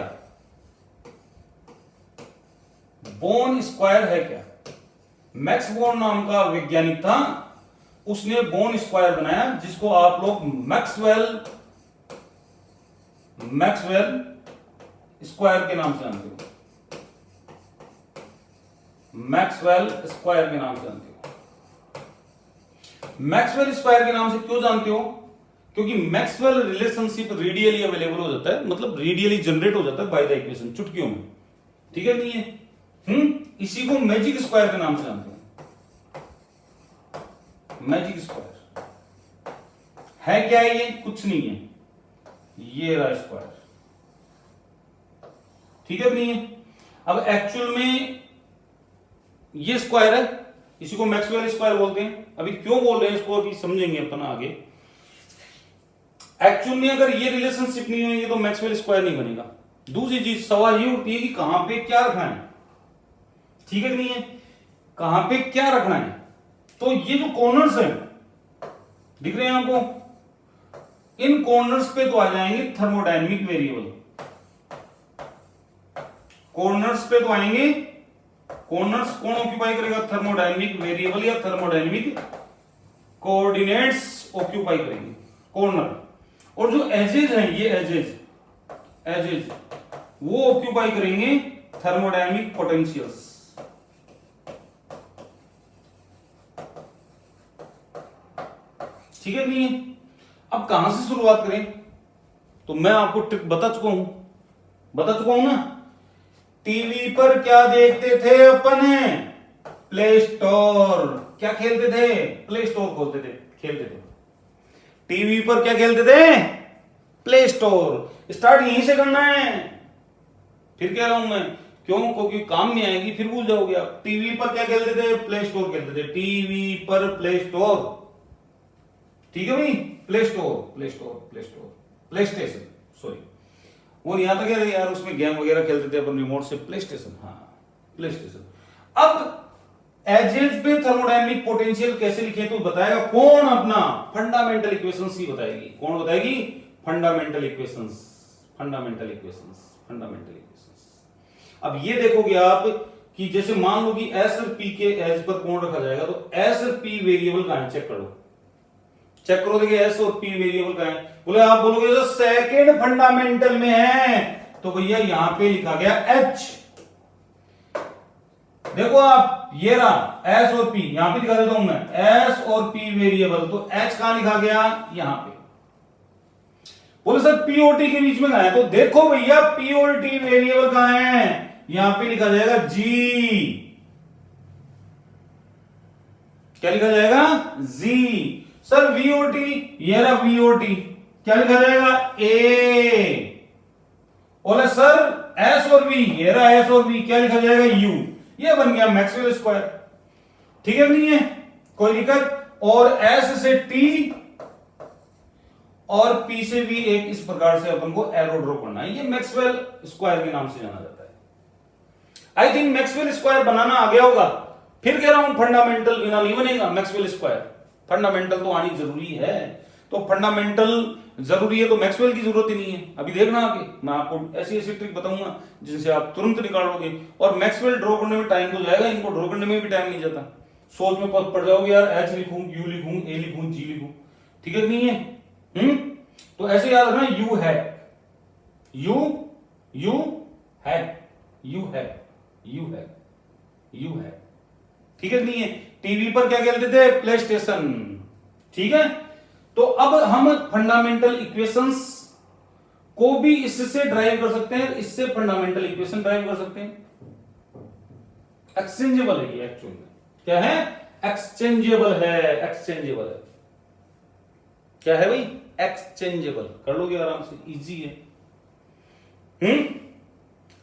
बोर्न स्क्वायर है क्या? मैक्स बोर्न नाम का वैज्ञानिक था, उसने बोर्न स्क्वायर बनाया जिसको आप लोग मैक्सवेल मैक्सवेल स्क्वायर के नाम से जानते हो, मैक्सवेल स्क्वायर के नाम से जानते हो। मैक्सवेल स्क्वायर के नाम से क्यों जानते हो? क्योंकि मैक्सवेल रिलेशनशिप रेडियली अवेलेबल हो जाता है, मतलब रेडियली जनरेट हो जाता है बाय द इक्वेशन, चुटकियों में। ठीक है नहीं है? इसी को मैजिक स्क्वायर के नाम से जानते हो। मैजिक स्क्वायर है क्या है? ये कुछ नहीं है, ये रहा स्क्वायर। ठीक है नहीं है? अब एक्चुअल में ये स्क्वायर है, इसी को मैक्सवेल स्क्वायर बोलते हैं। अभी क्यों बोल रहे हैं इसको अभी समझेंगे अपन आगे। एक्चुअल में अगर ये रिलेशनशिप नहीं होगी तो मैक्सवेल स्क्वायर नहीं बनेगा। दूसरी चीज सवाल ये उठती है कि कहां पे क्या रखना है। ठीक है नहीं है? कहां पे क्या रखना है? तो ये जो कॉर्नर्स हैं दिख रहे हैं आपको, इन कॉर्नर्स पे तो आ जाएंगे थर्मोडायनेमिक वेरिएबल। कॉर्नर्स पे तो आएंगे, कॉर्नर्स कौन ऑक्यूपाई करेगा? थर्मोडायनेमिक वेरिएबल या थर्मोडायनेमिक कोऑर्डिनेट्स ऑक्यूपाई करेंगे कॉर्नर। और जो एजेज हैं, ये एजेज वो ऑक्यूपाई करेंगे थर्मोडायनेमिक पोटेंशियल्स। ठीक है नहीं है? अब कहां से शुरुआत करें? तो मैं आपको ट्रिक बता चुका हूं ना। टीवी पर क्या देखते थे अपन? Play store. क्या खेलते थे? प्ले स्टोर खोलते थे, खेलते थे। टीवी पर क्या खेलते थे? Play store. स्टार्ट यहीं से करना है। फिर कह रहा हूं मैं, क्यों? क्योंकि काम में आएगी, फिर भूल जाओगे आप। टीवी पर क्या खेलते थे? प्ले स्टोर खेलते थे। टीवी पर प्ले स्टोर। ठीक है भाई? प्ले स्टेशन, सॉरी, वो यहां तक है यार, उसमें गेम वगैरह खेलते थे अपन रिमोट से। प्ले स्टेशन, हाँ प्ले स्टेशन। अब एजेज पे थर्मोडायनेमिक पोटेंशियल कैसे लिखे तो बताएगा कौन? अपना फंडामेंटल इक्वेशंस ही बताएगी। कौन बताएगी? Fundamental equations. अब ये देखोगे आप कि जैसे मान लो कि एस और पी के एज पर कौन रखा जाएगा, तो एस और पी वेरिएबल कहां है? चेक करो देखिए एस और पी वेरिएबल कहां है। बोले आप बोलोगे जो सेकेंड फंडामेंटल में है, तो भैया यहां पे लिखा गया एच। देखो आप, ये रहा एस और पी, यहां पे दिखा देता हूं मैं, एस और पी वेरिएबल। तो एच कहां लिखा गया? यहां पे। बोले सर पी और टी के बीच में कहां है? तो देखो भैया पी और टी वेरिएबल कहां है? यहां पे लिखा जाएगा जी। क्या लिखा जाएगा? जी। सर वी और टी, ये रहा वी और टी, क्या लिखा जाएगा? ए। बोले सर एस और वी, ये रहा एस और वी, क्या लिखा जाएगा? यू। ये बन गया मैक्सवेल स्क्वायर। ठीक है नहीं है? कोई दिक्कत? और एस से टी और पी से भी एक इस प्रकार से अपन को एरो ड्रॉ करना है। ये मैक्सवेल स्क्वायर के नाम से जाना जाता है। आई थिंक मैक्सवेल स्क्वायर बनाना आ गया होगा। फिर कह रहा हूं फंडामेंटल बिना नहीं बनेगा मैक्सवेल स्क्वायर। फंडामेंटल तो आनी जरूरी है। तो फंडामेंटल जरूरी है तो मैक्सवेल की जरूरत ही नहीं है। अभी देखना आगे मैं आपको ऐसी ट्रिक बताऊंगा जिनसे आप तुरंत निकालोगे। और मैक्सवेल ड्रॉ करने में टाइम तो जाएगा, इनको ड्रॉ करने में भी टाइम नहीं जाता। सोच में पड़ जाओगे यार, एच लिखूं, यू लिखूं, ए लिखूं, जी लिखूं। ठीक है नहीं है? तो ऐसे याद रखना, यू है, यू है, यू है, यू है, यू है। ठीक है नहीं है? टीवी पर क्या खेलते थे? Play station. ठीक है? तो अब हम फंडामेंटल इक्वेशंस को भी इससे ड्राइव कर सकते हैं, इससे फंडामेंटल इक्वेशन ड्राइव कर सकते हैं। एक्सचेंजेबल है ये एक्चुअल में। क्या है? एक्सचेंजेबल है, एक्सचेंजेबल है। क्या है भाई? एक्सचेंजेबल। कर लोगे आराम से, इजी है।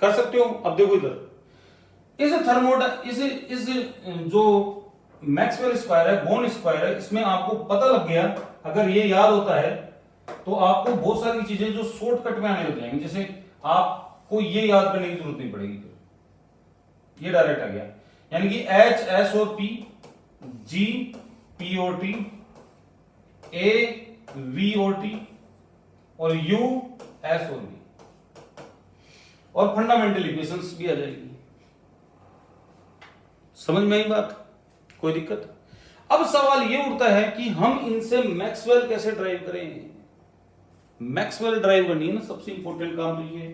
कर सकते हो। अब देखो इधर, इस जो मैक्सवेल स्क्वायर है, बोर्न स्क्वायर है, इसमें आपको पता लग गया, अगर ये याद होता है तो आपको बहुत सारी चीजें जो शॉर्टकट में आने लग जाएंगी। जैसे आपको ये याद करने की जरूरत नहीं पड़ेगी, ये डायरेक्ट आ गया। यानी कि एच एस और पी, जी पी और टी, ए वी और टी, और यू एस और वी, और फंडामेंटल इक्वेशंस भी आ जाएगी। समझ में आई बात? कोई दिक्कत? अब सवाल ये उठता है कि हम इनसे मैक्सवेल कैसे ड्राइव करें। मैक्सवेल ड्राइव करनी है ना, सबसे इंपॉर्टेंट काम तो ये है।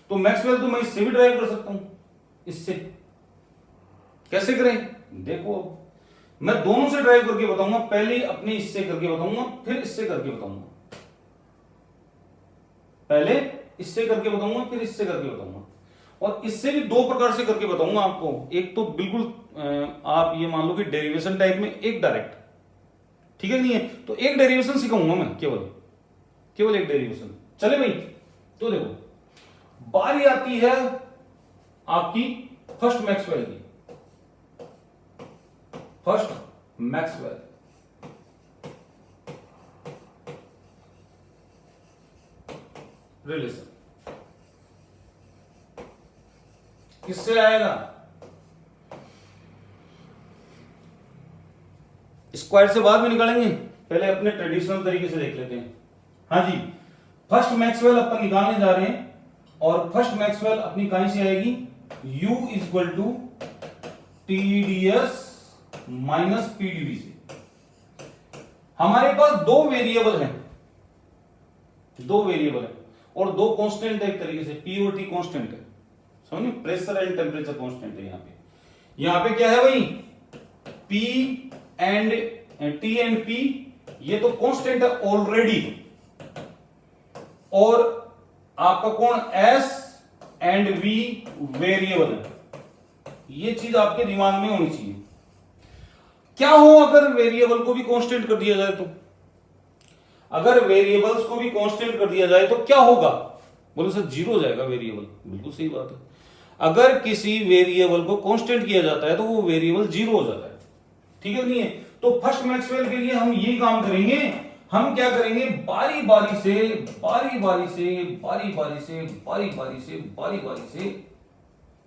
तो मैक्सवेल तो मैं इससे भी ड्राइव कर सकता हूं, इससे। कैसे करें देखो, मैं दोनों से ड्राइव करके बताऊंगा, पहले अपने इससे करके बताऊंगा, फिर इससे करके बताऊंगा। पहले इससे करके बताऊंगा, फिर इससे करके बताऊंगा, और इससे भी दो प्रकार से करके बताऊंगा आपको। एक तो बिल्कुल आप ये मान लो कि डेरिवेशन टाइप में, एक डायरेक्ट, ठीक है नहीं है? तो एक डेरिवेशन सिखाऊंगा मैं, केवल एक डेरिवेशन, चले भाई। तो देखो, बारी आती है आपकी फर्स्ट मैक्सवेल की, फर्स्ट मैक्सवेल। रिलेशन किससे आएगा? स्क्वायर से बाद में निकालेंगे, पहले अपने ट्रेडिशनल तरीके से देख लेते हैं। हाँ जी, फर्स्ट मैक्सवेल अपन निकालने जा रहे हैं, और फर्स्ट मैक्सवेल अपनी कहां से आएगी? U equal to TdS minus PdV से। हमारे पास दो वेरिएबल हैं, और दो कांस्टेंट है, एक तरीके से P और T कांस्टेंट है, समझिए, प्रेशर एंड टेम्परेचर कांस्टेंट है। यहां पे क्या है भाई? P and T and P, ये तो कांस्टेंट है ऑलरेडी, और आपका कौन? S एंड V वेरिएबल है। ये चीज आपके दिमाग में होनी चाहिए। क्या हो अगर वेरिएबल को भी कांस्टेंट कर दिया जाए? तो अगर वेरिएबल्स को भी कांस्टेंट कर दिया जाए तो क्या होगा? बोलो सर, जीरो हो जाएगा वेरिएबल। बिल्कुल सही बात है। अगर किसी वेरिएबल को कांस्टेंट किया जाता है तो वो वेरिएबल जीरो हो जाता है, ठीक है नहीं है? तो फर्स्ट मैक्सवेल के लिए हम यही काम करेंगे। हम क्या करेंगे? बारी बारी से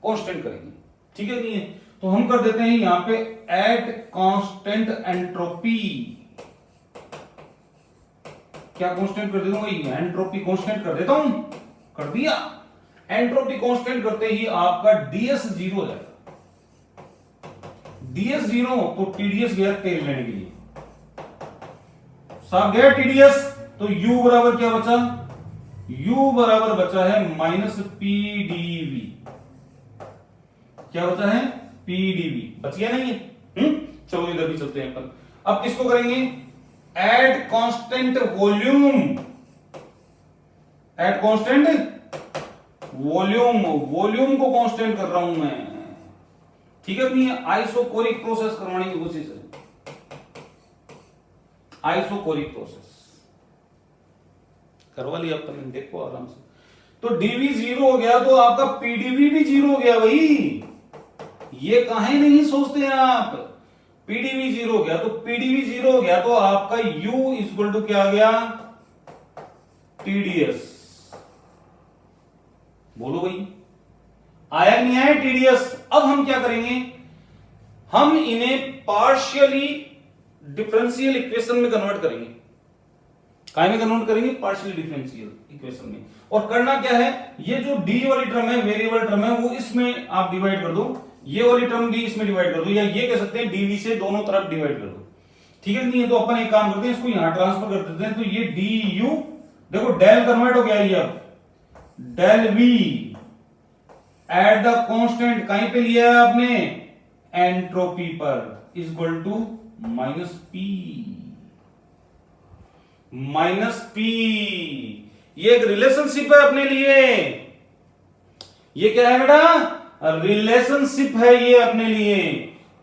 कांस्टेंट करेंगे, ठीक है नहीं है? तो हम कर देते हैं यहां पे एट कांस्टेंट एंट्रोपी। क्या कांस्टेंट कर देता हूं? एंट्रोपी कांस्टेंट कर देता हूं, कर दिया। एंट्रोपी कांस्टेंट करते ही आपका डीएस जीरो हो जाएगा। डीएस जीरो तो टीडीएस गया तेल लेने के लिए, साफ गया टीडीएस। तो यू बराबर क्या बचा? यू बराबर बचा है माइनस पीडीवी। क्या बचा है? पीडीवी बच गया नहीं है? चलो इधर भी चलते हैं अपन। अब किसको करेंगे? At constant volume, at constant volume, volume को कांस्टेंट कर रहा हूं मैं, ठीक है नहीं है? आइसोकोरिक प्रोसेस करवाने की कोशिश है, आइसोकोरिक प्रोसेस करवा लिया अपन, देखो आराम से। तो डीवी जीरो हो गया तो आपका पीडीवी भी जीरो हो गया भाई। ये काहे नहीं सोचते हैं आप? पीडीवी जीरो हो गया तो पीडीवी जीरो हो गया तो आपका यू इक्वल टू क्या आ गया? टीडीएस। बोलो भाई, आया नहीं आया टीडीएस? अब हम क्या करेंगे? हम इन्हें पार्शियली डिफरेंशियल इक्वेशन में कन्वर्ट करेंगे। काय में कन्वर्ट करेंगे? पार्शियली डिफरेंशियल इक्वेशन में। और करना क्या है? ये जो डी वाली टर्म है, वेरिएबल टर्म है, वो इसमें आप डिवाइड कर दो, ये वाली टर्म भी इसमें डिवाइड कर दो, या ये कह सकते हैं डीवी से दोनों तरफ डिवाइड कर दो, ठीक है नहीं है? तो अपन एक काम करते हैं, इसको यहां ट्रांसफर कर देते हैं। तो ये डी यू, देखो डेल कन्वर्ट हो गया, ये अब del V at the constant कहीं पे लिया है आपने? एंट्रोपी पर, इक्वल टू माइनस पी, ये एक रिलेशनशिप है अपने लिए। ये क्या है बेटा? रिलेशनशिप है ये अपने लिए।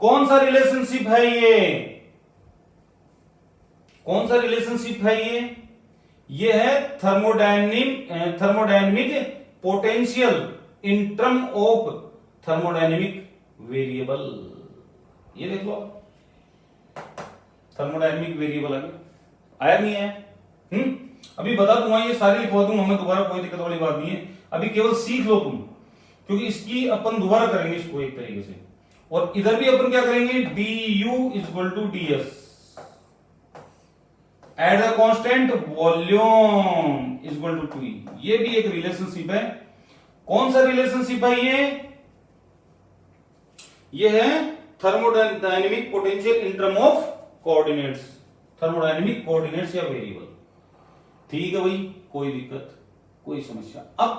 कौन सा रिलेशनशिप है ये? कौन सा रिलेशनशिप है ये? ये है thermodynamic potential in term of thermodynamic variable. ये देख लो, थर्मोडायनेमिक वेरिएबल आया नहीं है? अभी बता दूंगा, ये सारे लिखवा दूंगा मैं दोबारा, कोई दिक्कत वाली बात नहीं है। अभी केवल सीख लो तुम, क्योंकि इसकी अपन दोबारा करेंगे इसको एक तरीके से। और इधर भी अपन क्या करेंगे? D U equal to D S at the constant volume equal to 2e। ये भी एक रिलेशनशिप है। कौन सा रिलेशनशिप है ये? ये है thermodynamic potential in term of coordinates, thermodynamic coordinates या वेरिएबल, ठीक है भाई। कोई दिक्कत, कोई समस्या। अब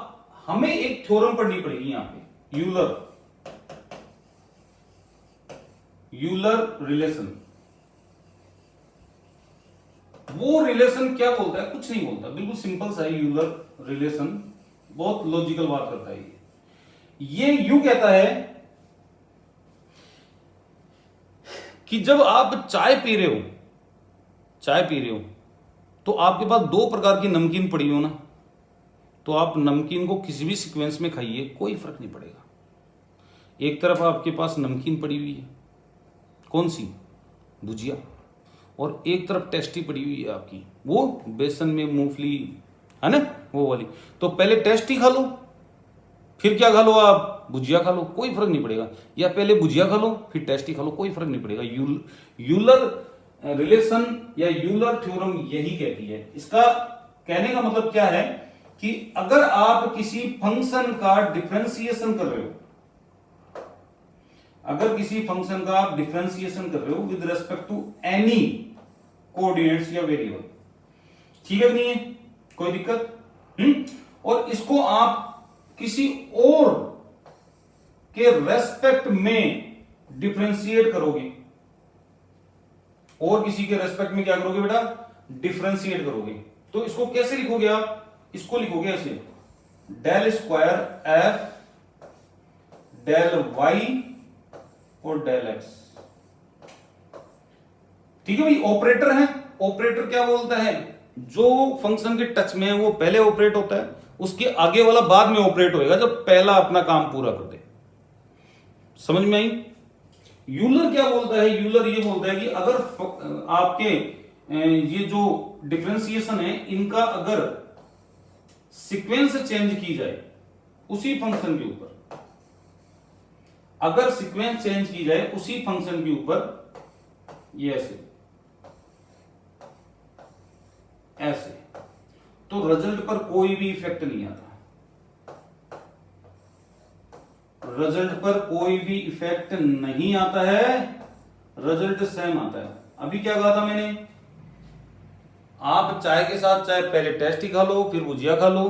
हमें एक थ्योरम पढ़नी पड़ेगी यहां पे, यूलर रिलेशन। वो रिलेशन क्या बोलता है? कुछ नहीं बोलता, बिल्कुल सिंपल सा है यूलर रिलेशन, बहुत लॉजिकल बात करता है ये यूं कहता है कि जब आप चाय पी रहे हो तो आपके पास दो प्रकार की नमकीन पड़ी हो ना, तो आप नमकीन को किसी भी सीक्वेंस में खाइए, कोई फर्क नहीं पड़ेगा। एक तरफ आपके पास नमकीन पड़ी हुई है, कौन सी? भुजिया। और एक तरफ टेस्टी पड़ी हुई है आपकी, वो बेसन में मूंगफली है ना, वो वाली। तो पहले टेस्टी खा लो, फिर क्या खा लो आप? भुजिया खा लो, कोई फर्क नहीं पड़ेगा। या पहले भुजिया खा लो फिर टेस्टी खा लो, कोई फर्क नहीं पड़ेगा। यूलर रिलेशन या यूलर थ्योरम यही कहती है। इसका कहने का मतलब क्या है कि अगर आप किसी फंक्शन का डिफरेंशिएशन कर रहे हो, अगर किसी फंक्शन का आप डिफरेंशिएशन कर रहे हो with respect to any coordinates या वेरिएबल, ठीक है नहीं है? कोई दिक्कत? और इसको आप किसी और के रेस्पेक्ट में डिफरेंशिएट करोगे, और किसी के रेस्पेक्ट में क्या करोगे बेटा? डिफरेंशिएट करोगे। तो इसको कैसे लिखोगे आप? इसको लिखोगे ऐसे, del square F del Y और डेल एक्स। ठीक है भाई, ऑपरेटर है। ऑपरेटर क्या बोलता है? जो फंक्शन के टच में है वो पहले ऑपरेट होता है, उसके आगे वाला बाद में ऑपरेट होएगा जब पहला अपना काम पूरा कर दे। समझ में आई? यूलर क्या बोलता है? यूलर ये बोलता है कि अगर आपके ये जो डिफरेंशिएशन है इनका अगर सीक्वेंस चेंज की जाए उसी फंक्शन के ऊपर, अगर सीक्वेंस चेंज की जाए उसी फंक्शन के ऊपर, ये ऐसे, तो रिजल्ट पर कोई भी इफेक्ट नहीं आता। रिजल्ट पर कोई भी इफेक्ट नहीं आता है, रिजल्ट सेम आता है। अभी क्या कहा था मैंने? आप चाय के साथ चाहे पहले टेस्टी खा लो फिर भुजिया खा लो,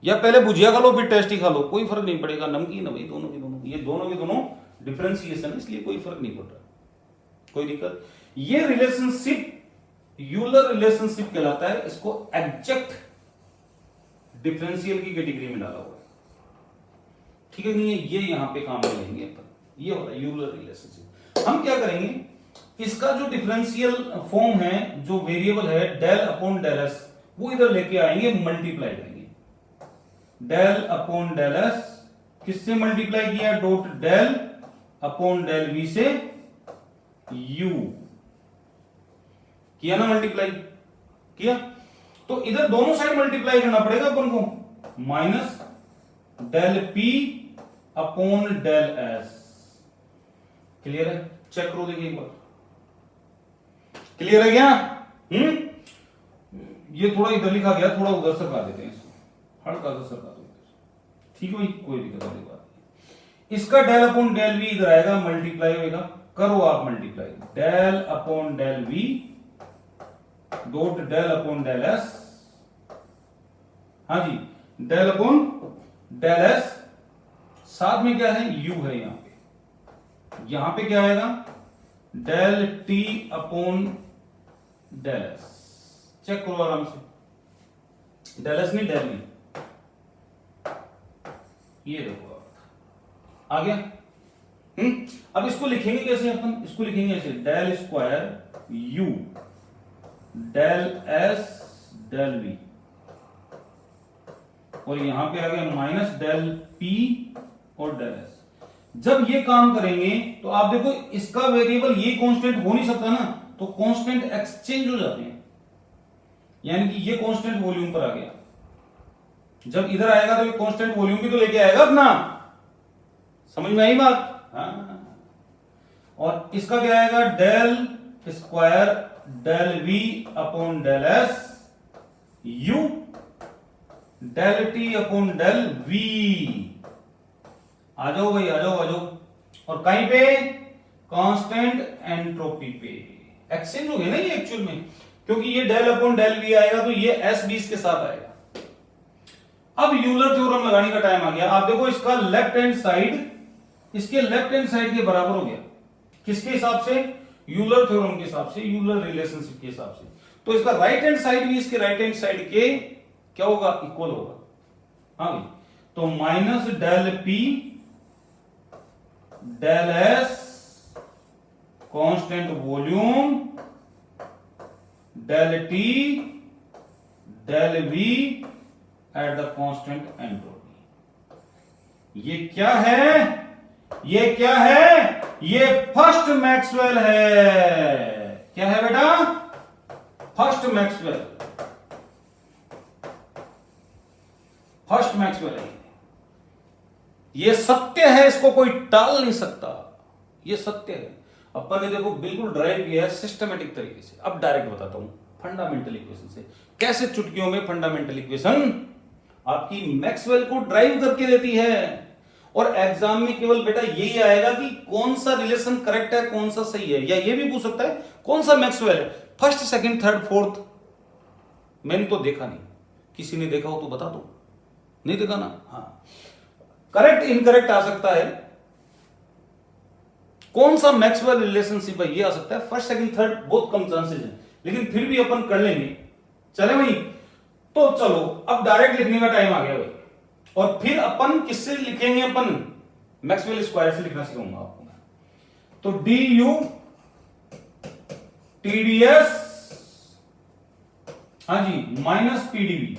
या पहले भुजिया खा लो फिर टेस्टी खा लो, कोई फर्क नहीं पड़ेगा। नमकीन है भाई, दोनों के दोनों, ये दोनों के दोनों डिफरेंशिएशन, इसलिए कोई फर्क नहीं पड़ रहा, कोई दिक्कत। ये रिलेशनशिप यूलर रिलेशनशिप कहलाता है। इसको एग्जैक्ट डिफरेंशियल की कैटेगरी में डाला हुआ है, ठीक है नहीं है? ये यहां पे काम में लेंगे अपन, ये होता है यूलर रिलेशनशिप। हम क्या करेंगे, इसका जो डिफरेंशियल फॉर्म है, जो वेरिएबल है डेल अपॉन डेल एस, वो इधर लेके आएंगे, मल्टीप्लाई करेंगे। डेल अपॉन डेल एस किससे मल्टीप्लाई किया? Dot del upon del V से यू किया ना, मल्टीप्लाई किया। तो इधर दोनों साइड मल्टीप्लाई करना पड़ेगा अपन को, minus del P upon del S. Clear है? चेक करो, देखिए एक बार, क्लियर है क्या? ये थोड़ा इधर लिखा गया, थोड़ा उधर सरका देते हैं इसको, हल्का सा सरका दो, ठीक है भाई, कोई दिक्कत वाली बात नहीं। इसका डेल अपॉन डेल वी इधर आएगा, मल्टीप्लाई होगा, करो आप multiply, del upon del V dot del upon del S, हाँ जी, डेल अपॉन डेल एस, साथ में क्या है? यू है यहां पे क्या आएगा? Del T upon del S. Check करो आराम से, डेल एस नहीं डेल वी, ये देखो आ गया। अब इसको लिखेंगे कैसे अपन? इसको लिखेंगे ऐसे, del square U del S del V, और यहां पे आ गया माइनस डेल पी और डेल एस। जब ये काम करेंगे तो आप देखो, इसका वेरिएबल ये कांस्टेंट हो नहीं सकता ना, तो कांस्टेंट एक्सचेंज हो जाते हैं, यानी कि ये कांस्टेंट वॉल्यूम पर आ गया। जब इधर आएगा तो ये कांस्टेंट वॉल्यूम भी तो लेके आएगा अपना, समझ में आई बात? हाँ। और इसका क्या आएगा? Del square del V upon del S U del T upon del V. आ जाओ भाई, आ जाओ आ जाओ। और कहीं पे? कांस्टेंट एंट्रोपी पे एक्सचेंज हो गया ना ये एक्चुअल में, क्योंकि ये डेल अपॉन डेल वी आएगा तो ये एस भी इसके साथ आएगा, अब यूलर थ्योरम लगाने का टाइम आ गया। आप देखो इसका लेफ्ट हैंड साइड इसके लेफ्ट हैंड साइड के बराबर हो गया। किसके हिसाब से? यूलर थ्योरम के हिसाब से, यूलर रिलेशनशिप के हिसाब से। तो इसका राइट हैंड साइड भी इसके राइट हैंड साइड के क्या होगा? इक्वल होगा। हाँ, तो minus del P del S constant volume del T del V at the constant entropy. ये क्या है? ये क्या है? ये फर्स्ट मैक्सवेल है। क्या है बेटा? First Maxwell. फर्स्ट मैक्सवेल है। ये सत्य है, इसको कोई टाल नहीं सकता। ये सत्य है। अपन ने देखो बिल्कुल ड्राइव किया है सिस्टमेटिक तरीके से। अब डायरेक्ट बताता हूं फंडामेंटल इक्वेशन से कैसे चुटकियों में फंडामेंटल इक्वेशन आपकी मैक्सवेल को ड्राइव करके देती है। और एग्जाम में केवल बेटा यही आएगा कि कौन सा रिलेशन करेक्ट है, कौन सा सही है, या ये भी पूछ सकता है कौन सा मैक्सवेल है, फर्स्ट, सेकंड, थर्ड, फोर्थ। मैंने तो देखा नहीं, किसी ने देखा हो तो बता दो। नहीं देखा ना? हाँ, करेक्ट इनकरेक्ट आ सकता है। कौन सा मैक्सवेल रिलेशनशिप है ये आ सकता है। फर्स्ट, सेकंड, थर्ड बहुत कम चांसेस है, लेकिन फिर भी अपन कर लेंगे। चले भाई, तो चलो अब डायरेक्ट लिखने का टाइम आ गया भाई। और फिर अपन किससे लिखेंगे? अपन मैक्सवेल स्क्वायर से लिखना सिखाऊंगा आपको। तो डी यू टीडीएस, हाँ जी, माइनस पीडीवी,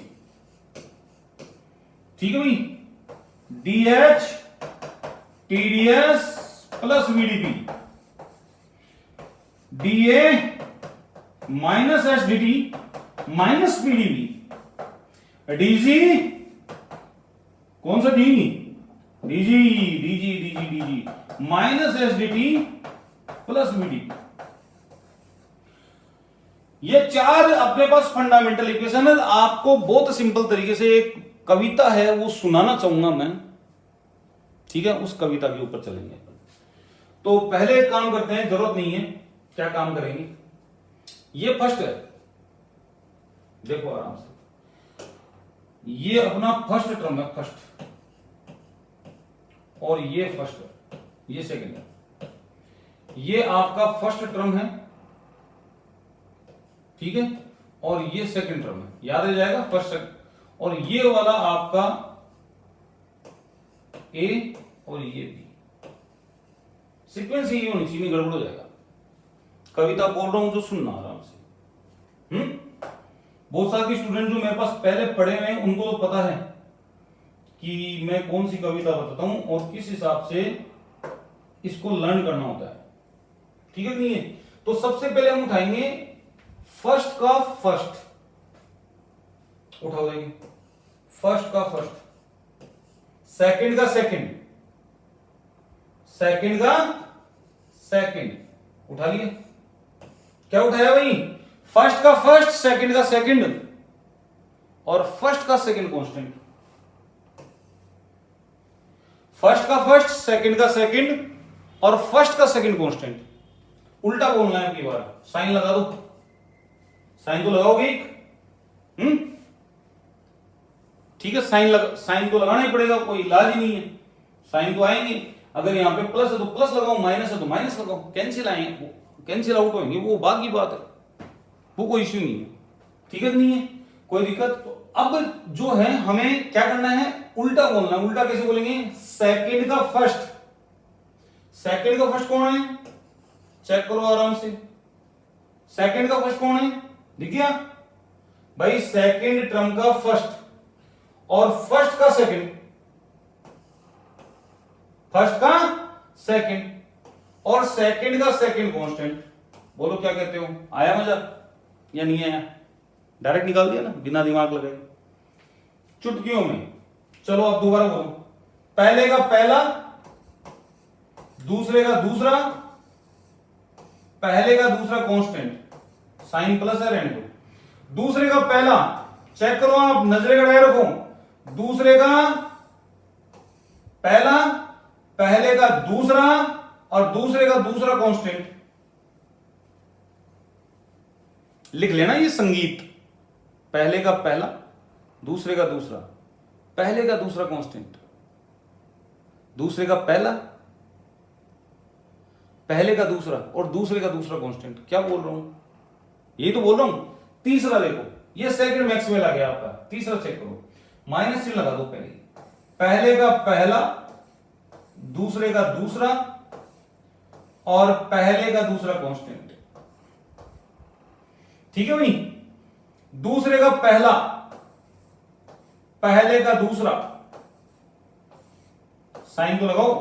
ठीक है भाई, DH TDS plus VDP, DA minus SDT minus PDV, DG, कौन सा D? DG DG DG DG minus SDT plus VDP. ये चार अपने पास फंडामेंटल इक्वेशन है। आपको बहुत सिंपल तरीके से एक कविता है वो सुनाना चाहूंगा मैं, ठीक है? उस कविता के ऊपर चलेंगे। तो पहले एक काम करते हैं, जरूरत नहीं है, क्या काम करेंगे? ये फर्स्ट है, देखो आराम से, ये अपना फर्स्ट टर्म है, फर्स्ट, और ये फर्स्ट है, ये सेकंड है। ये आपका फर्स्ट टर्म है, ठीक है, और ये सेकंड टर्म है, याद रह जाएगा फर्स्ट सेकंड। और ये वाला आपका ए और ये बी, सीक्वेंस ये होनी चाहिए, नहीं गड़बड़ हो जाएगा। कविता बोल रहा हूं जो सुनना आराम से। बहुत सारे स्टूडेंट जो मेरे पास पहले पढ़े हुए हैं उनको तो पता है कि मैं कौन सी कविता बताता हूं और किस हिसाब से इसको लर्न करना होता है, ठीक है नहीं है? तो सबसे पहले हम उठाएंगे फर्स्ट का फर्स्ट, उठाओ देंगे फर्स्ट का फर्स्ट, सेकंड का सेकंड, सेकंड का सेकंड, उठा लिए? क्या उठाया भाई? फर्स्ट का फर्स्ट, सेकंड का सेकंड, और फर्स्ट का सेकंड कांस्टेंट। फर्स्ट का फर्स्ट, सेकंड का सेकंड, और फर्स्ट का सेकंड कांस्टेंट। उल्टा बोलना है की बार, साइन लगा दो, साइन तो लगाओगे एक, ठीक है? साइन तो लगाना ही पड़ेगा, कोई इलाज ही नहीं है, साइन तो आएंगे। अगर यहां पे प्लस है तो प्लस लगाओ, माइनस है तो माइनस लगाओ, कैंसिल आएंगे, कैंसिल आउट होंगे, वो बात की बात है, वो कोई इश्यू नहीं है, ठीक है? नहीं है कोई दिक्कत। तो अब जो है हमें क्या करना है? उल्टा बोलना है। उल्टा कैसे बोलेंगे? सेकंड का फर्स्ट, सेकंड का फर्स्ट कौन है? चेक करो आराम से, सेकंड का फर्स्ट कौन है? दिख गया भाई? सेकंड टर्म का फर्स्ट और फर्स्ट का सेकंड, फर्स्ट का सेकंड और सेकंड का सेकंड कांस्टेंट। बोलो क्या कहते हो? आया मजा या नहीं आया? डायरेक्ट निकाल दिया ना, बिना दिमाग लगाए, चुटकियों में। चलो अब दोबारा बोलो, पहले का पहला, दूसरे का दूसरा, पहले का दूसरा कांस्टेंट, साइन प्लस है रहने दो। दूसरे का पहला, चेक करो आप, नजरें गड़ाए रखो, दूसरे का पहला, पहले का दूसरा, और दूसरे का दूसरा कांस्टेंट। लिख लेना ये संगीत, पहले का पहला, दूसरे का दूसरा, पहले का दूसरा कांस्टेंट, दूसरे का पहला, पहले का दूसरा और दूसरे का दूसरा कांस्टेंट। क्या बोल रहा हूं, यही तो बोल रहा हूं। तीसरा देखो, ये सेकंड मैक्सवेल आ गया आपका। तीसरा चेक करो, माइनस चिन्ह लगा दो। पहले का पहला, दूसरे का दूसरा और पहले का दूसरा कांस्टेंट। ठीक है भाई, दूसरे का पहला, पहले का दूसरा, साइन को लगाओ,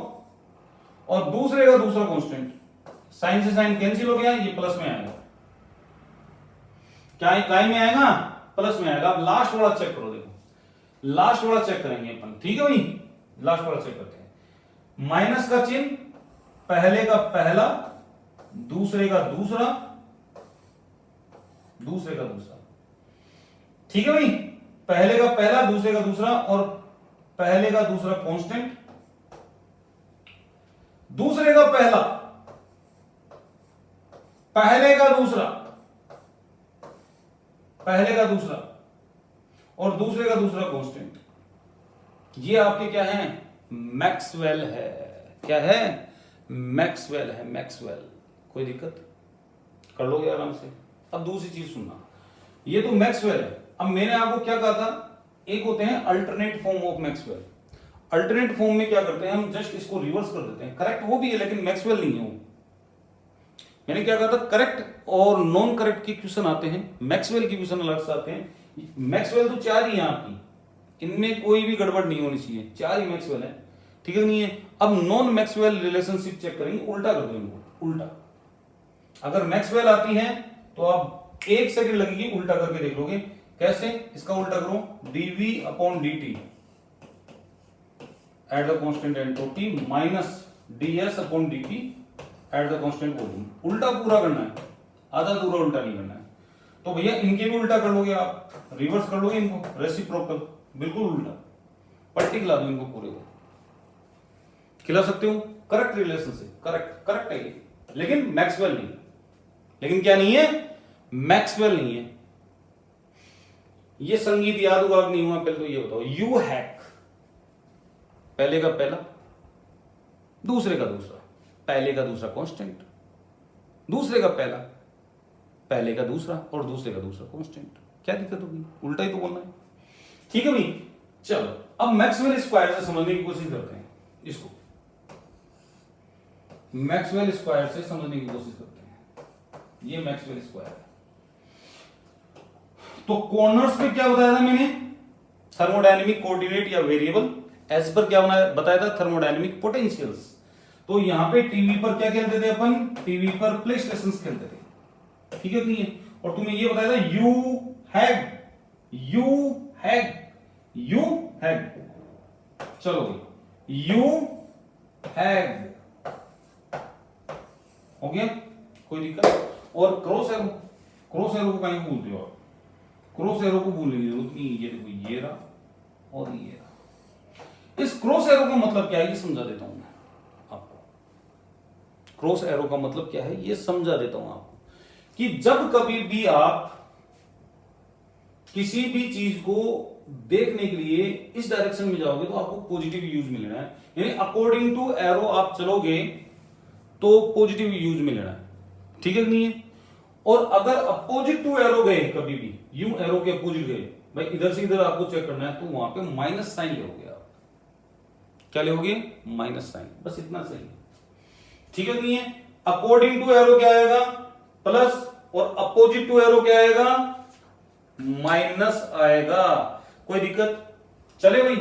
और दूसरे का दूसरा कांस्टेंट। साइन से साइन कैंसिल हो गया, ये प्लस में आएगा। क्या काय में आएगा, प्लस में आएगा। अब लास्ट वाला चेक करो, देखो लास्ट वाला चेक करेंगे अपन। ठीक है भाई, लास्ट वाला चेक करते हैं। माइनस का चिन्ह, पहले का पहला, दूसरे का दूसरा, दूसरे का दूसरा। ठीक है भाई, पहले का पहला, दूसरे का दूसरा और पहले का दूसरा कांस्टेंट। दूसरे का पहला, पहले का दूसरा, पहले का दूसरा और दूसरे का दूसरा कांस्टेंट। ये आपके क्या है, मैक्सवेल है। क्या है, मैक्सवेल है, मैक्सवेल। कोई दिक्कत, कर लोगे आराम से। अब दूसरी चीज सुनना, ये तो मैक्सवेल है। अब मैंने आपको क्या कहा था, एक होते हैं alternate form of Maxwell. Alternate form में क्या करते हैं हम, जस्ट इसको रिवर्स कर देते हैं। करेक्ट वो भी है लेकिन मैक्सवेल नहीं है वो। मैंने क्या कहा था, करेक्ट और नॉन करेक्ट के क्वेश्चन आते हैं, मैक्सवेल के क्वेश्चन अलग से आते हैं। मैक्सवेल तो चार ही है आपकी, इनमें कोई भी गड़बड़ नहीं होनी चाहिए, चार ही मैक्सवेल है। ठीक है नहीं है। अब नॉन मैक्सवेल रिलेशनशिप चेक करेंगे, उल्टा कर दो इनको, उल्टा। अगर मैक्सवेल आती है तो आप 1 सेकंड लगेगी, उल्टा करके देख लोगे। कैसे, इसका उल्टा करो, dv upon dt eight the constant entropy minus ds upon dt eight the constant volume. उल्टा पूरा करना है, आधा दूरा उल्टा नहीं करना है। तो भैया इनके भी उल्टा कर लोगे आप, रिवर्स कर लोगे इनको, रेसिप्रोकल, बिल्कुल उल्टा। पट्टी खिला दो इनको पूरे को, खिला सकते हो। करेक्ट रिलेशन से, करेक्ट करेक्ट है ये, लेकिन मैक्सवेल नहीं। लेकिन क्या नहीं है, मैक्सवेल नहीं है। ये संगीत याद हुआ नहीं हुआ, पहले तो ये बताओ। यू हैक, पहले का पहला, दूसरे का दूसरा, पहले का दूसरा कांस्टेंट, दूसरे का पहला, पहले का दूसरा और दूसरे का दूसरा कांस्टेंट। क्या दिक्कत होगी, उल्टा ही तो बोलना है। ठीक है भाई, चलो अब मैक्सवेल स्क्वायर से समझने की कोशिश करते हैं इसको। मैक्सवेल स्क्वायर से समझने की कोशिश करते हैं। ये मैक्सवेल स्क्वायर है। तो कॉर्नर्स पे क्या बताया था मैंने, थर्मोडायनेमिक कोऑर्डिनेट या वेरिएबल। एस पर क्या बताया था, थर्मोडायनेमिक पोटेंशियल्स। तो यहां पे टीवी पर क्या खेलते थे अपन, टीवी पर प्ले स्टेशन खेलते थे। ठीक है नहीं है। और तुम्हें ये बताया था U hag, U hag, U hag. चलो भाई, यू हैग हो गया, कोई दिक्कत। और क्रॉस एरो, क्रॉस एरो को कहीं भूलते हो आप, क्रॉस एरो को भूलने की जरूरत नहीं। ये देखो, ये रहा और ये रहा। इस क्रॉस एरो का मतलब क्या है ये समझा देता हूं मैं आपको। क्रॉस एरो का मतलब क्या है ये समझा देता हूं आपको, कि जब कभी भी आप किसी भी चीज को देखने के लिए इस डायरेक्शन में जाओगे तो आपको पॉजिटिव यूज मिलना है। यानी अकॉर्डिंग टू एरो आप चलोगे तो पॉजिटिव यूज मिलना है। ठीक है कि नहीं है। और अगर अपोजिट टू एरो गए, कभी भी यू एरो के अपोजिट गए, भाई इधर से इधर आपको चेक करना है, तो वहां पे माइनस साइन लोगे आप। क्या लोगे, माइनस साइन, बस इतना सही। ठीक है कि नहीं है। अकॉर्डिंग टू एरो क्या आएगा, प्लस, और अपोजिट टू एरो क्या आएगा, माइनस आएगा। कोई दिक्कत, चले भाई।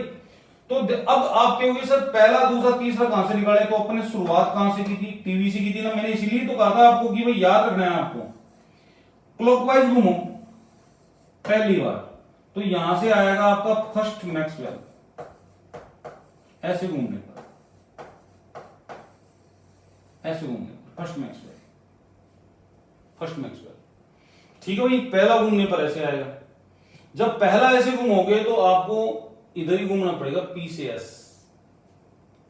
तो अब आप कहोगे सर पहला दूसरा तीसरा कहां से निकाले, तो अपने शुरुआत कहां से की थी, टीवी से की थी ना। मैंने इसीलिए तो कहा था आपको कि भाई याद रखना है आपको। क्लॉकवाइज घूमो पहली बार, तो यहां से आएगा आपका फर्स्ट मैक्सवेल, ऐसे घूमने पर, ऐसे घूमने पर फर्स्ट मैक्सवेल, फर्स्ट मैक्सवेल। ठीक है भाई, पहला घूमने पर ऐसे आएगा। जब पहला ऐसे घूमोगे तो आपको इधर ही घूमना पड़ेगा, पी से एस।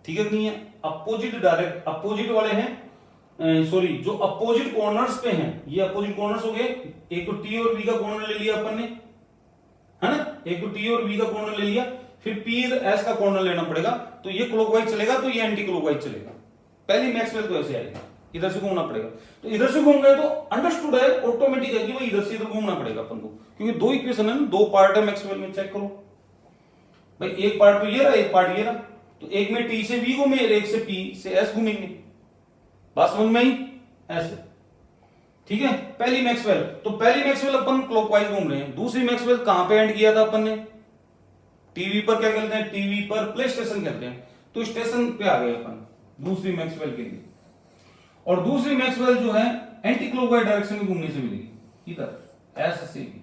ठीक है नहीं है। अपोजिट डायरेक्ट, अपोजिट वाले हैं, सॉरी जो अपोजिट कॉर्नर्स पे हैं, ये अपोजिट कॉर्नर्स हो गए। एक तो टी और बी का कॉर्नर ले लिया अपन ने, है ना, एक तो टी और बी का कॉर्नर ले लिया। फिर पी एस का कॉर्नर लेना पड़ेगा, तो ये क्लॉकवाइज चलेगा तो ये एंटी क्लॉकवाइज चलेगा। पहली मैक्सवेल तो ऐसे आएगा, इधर से घूमना पड़ेगा, तो इधर से घूम गए तो अंडरस्टूड है, ऑटोमेटिक है कि भाई इधर से इधर घूमना पड़ेगा अपन को, क्योंकि दो इक्वेशन है ना, दो पार्ट है मैक्सवेल में। चेक करो भाई, एक पार्ट तो ये रहा, एक पार्ट ये रहा, तो एक में टी से वी घूमे, एक से पी से एस घूमेंगे। बात समझ में आई? ऐसे, ठीक है। पहली मैक्सवेल, तो पहली मैक्सवेल अपन क्लॉकवाइज घूम रहे हैं। दूसरी मैक्सवेल कहां पे एंड किया था अपन ने? टीवी पर। क्या कहते हैं? टीवी पर प्ले स्टेशन कहते हैं। तो स्टेशन पे आ गए अपन दूसरी मैक्सवेल के लिए। और दूसरी मैक्सवेल जो है एंटी क्लॉकवाइज डायरेक्शन में घूमने से मिलेगी, इधर एस से बी,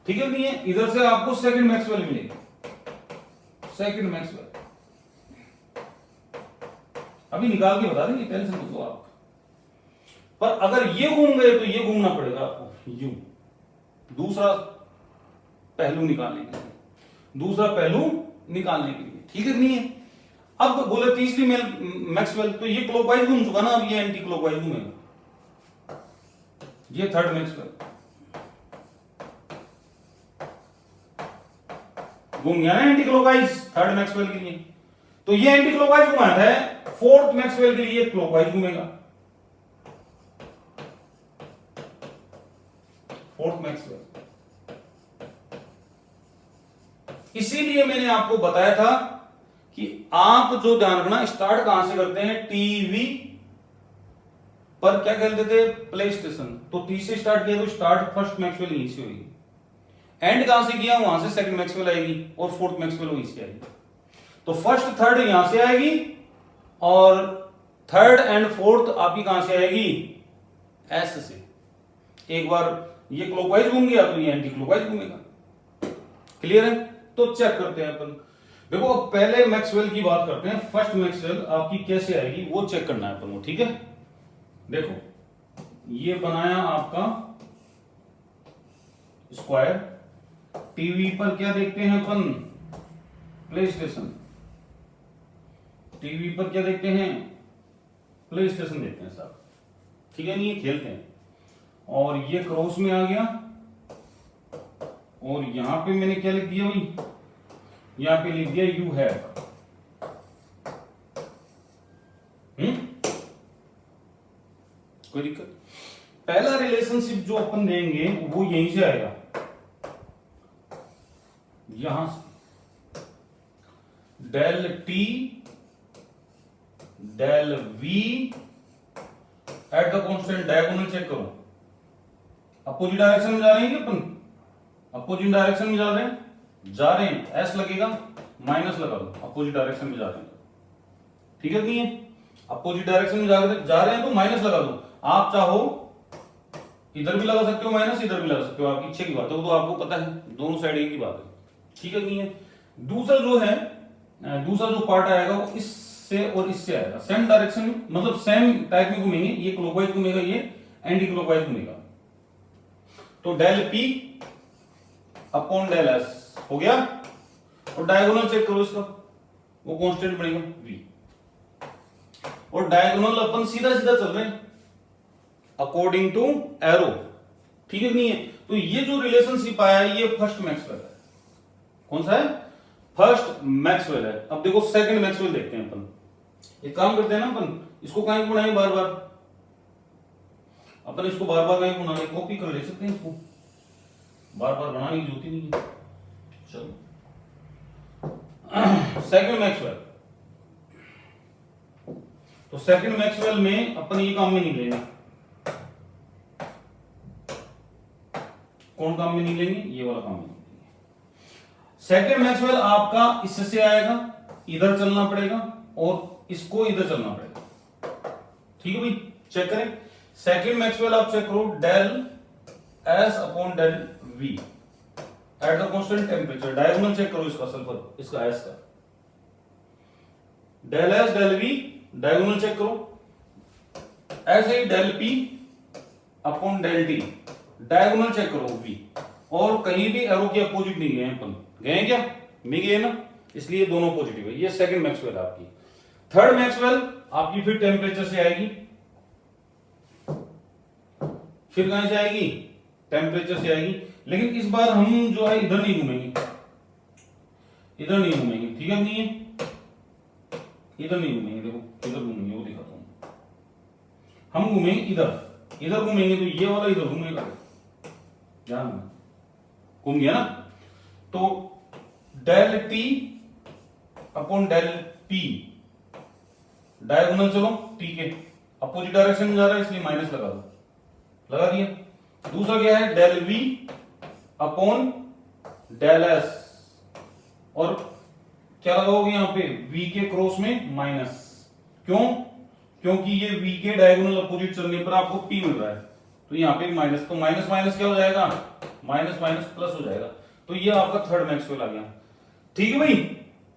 ठीक है नहीं है? इधर से आपको सेकंड मैक्सवेल मिलेगी, सेकंड मैक्सवेल। अभी निकाल के बता देंगे, टेंशन मत लो आप। पर अगर ये घूम गए तो ये घूमना पड़ेगा आपको यू, दूसरा पहलू निकालने के लिए, दूसरा पहलू निकालने के लिए, ठीक है नहीं है? अब बोले तीसरी मैक्सवेल, तो ये क्लॉकवाइज घूम चुका ना, अब ये एंटी क्लॉकवाइज घूमेगा, ये थर्ड मैक्सवेल घूम गया ना एंटी क्लॉकवाइज थर्ड मैक्सवेल के लिए। तो ये एंटी क्लॉकवाइज घुमाया है, फोर्थ मैक्सवेल के लिए क्लॉकवाइज घूमेगा, फोर्थ मैक्सवेल। इसीलिए मैंने आपको बताया था कि आप जो ध्यान रखना, स्टार्ट कहां से करते हैं? टीवी पर क्या कहते थे? Play station. तो टी से स्टार्ट किया तो स्टार्ट फर्स्ट मैक्सवेल यहीं से होगी, एंड कहां से किया? वहां से सेकंड मैक्सवेल आएगी, और फोर्थ मैक्सवेल वहीं से आएगी। तो फर्स्ट थर्ड यहां से आएगी, और थर्ड एंड फोर्थ आपकी कहां से आएगी? एस से। एक बार ये क्लॉकवाइज घूम गया तो ये एंटी क्लॉकवाइज घूमेगा। क्लियर है? तो चेक करते हैं अपन। देखो अब पहले मैक्सवेल की बात करते हैं। फर्स्ट मैक्सवेल आपकी कैसे आएगी वो चेक करना है अपन को, ठीक है? देखो ये बनाया आपका स्क्वायर, टीवी पर क्या देखते हैं अपन? Play station. टीवी पर क्या देखते हैं? प्ले स्टेशन देखते हैं साहब, ठीक है नहीं? खेलते हैं। और ये क्रॉस में आ गया, और यहां पे मैंने क्या लिख दिया भाई? यहां पे लिख दिया यू हैव। कोई दिक्कत? पहला रिलेशनशिप जो अपन देंगे वो यहीं से आएगा, यहां से del T del V at the constant diagonal. Check करो, अपोजिट डायरेक्शन में जा रहे हैं कि अपन? अपोजिट डायरेक्शन में जा रहे हैं, एस लगेगा, माइनस लगा दो, अपोजिट डायरेक्शन में जा रहे हैं, ठीक है नहीं है? अपोजिट डायरेक्शन में जा रहे हैं तो माइनस लगा दो। आप चाहो इधर भी लगा सकते हो माइनस, इधर भी लगा सकते हो, आपकी इच्छा की बात है, वो तो आपको पता है, दोनों साइड एक ही बात है, ठीक है नहीं है? दूसरा जो है, दूसरा जो पार्ट आएगा वो इससे और इससे आएगा, सेम डायरेक्शन में, मतलब सेम टाइप में घूमेंगे। ये क्लॉकवाइज घूमेगा, ये एंटी क्लॉकवाइज घूमेगा। तो del P upon del S हो गया, और डायगोनल चेक करो इसका, वो कांस्टेंट बनेगा वी। और डायगोनल अपन सीधा सीधा चल रहे हैं अकॉर्डिंग टू एरो, ठीक है नहीं है? तो ये जो रिलेशनशिप आया है ये फर्स्ट मैक्सवेल है। कौन सा है? फर्स्ट मैक्सवेल है। अब देखो सेकंड मैक्सवेल देखते हैं अपन। एक काम करते हैं ना अपन, इसको कहीं बनाएंगे बार बार, अपन इसको बार बार कहीं बनाने, कॉपी कर ले सकते हैं इसको, बार बार बनाने की जरूरत ही नहीं है। चलो सेकंड मैक्सवेल, तो सेकंड मैक्सवेल में अपन ये काम में नहीं लेंगे। कौन काम में नहीं लेंगे? ये वाला काम में नहीं लेंगे। सेकंड मैक्सवेल आपका इससे आएगा, इधर चलना पड़ेगा, और इसको इधर चलना पड़ेगा, ठीक है भाई? चेक करें सेकंड मैक्सवेल, आप चेक करो, del S upon del V at the constant temperature. Diagonal check करो इसका, सल्फर, इसका एस का, del S del V, diagonal check करो। ऐसे ही del P upon del T, diagonal check करो वी। और कहीं भी एरो के अपोजिट नहीं गए अपन, गए क्या? नहीं गए ना, इसलिए दोनों पॉजिटिव है। ये सेकंड मैक्सवेल आपकी। थर्ड मैक्सवेल आपकी फिर टेम्परेचर से आएगी, फिर कहां से आएगी? टेम्परेचर से आएगी। लेकिन इस बार हम जो है इधर नहीं घूमेंगे, इधर नहीं घूमेंगे, ठीक है? नहीं है, इधर नहीं घूमेंगे, देखो इधर घूमेंगे, वो दिखाता हूं। हम घूमेंगे इधर, इधर घूमेंगे तो ये वाला इधर घूमेगा, ध्यान में घूम गया ना। तो del T upon del P, diagonal चलो टी के अपोजिट डायरेक्शन में जा रहा है इसलिए माइनस लगा दो, लगा दिया। दूसरा क्या है, del V upon del S, और क्या लगाओगे यहां पे, v के क्रॉस में माइनस, क्यों? क्योंकि ये v के डायगोनल अपोजिट चलने पर आपको p मिल रहा है, तो यहां पे माइनस, तो माइनस माइनस क्या हो जाएगा, माइनस माइनस प्लस हो जाएगा। तो ये आपका थर्ड मैक्सवेल आ गया, ठीक है भाई।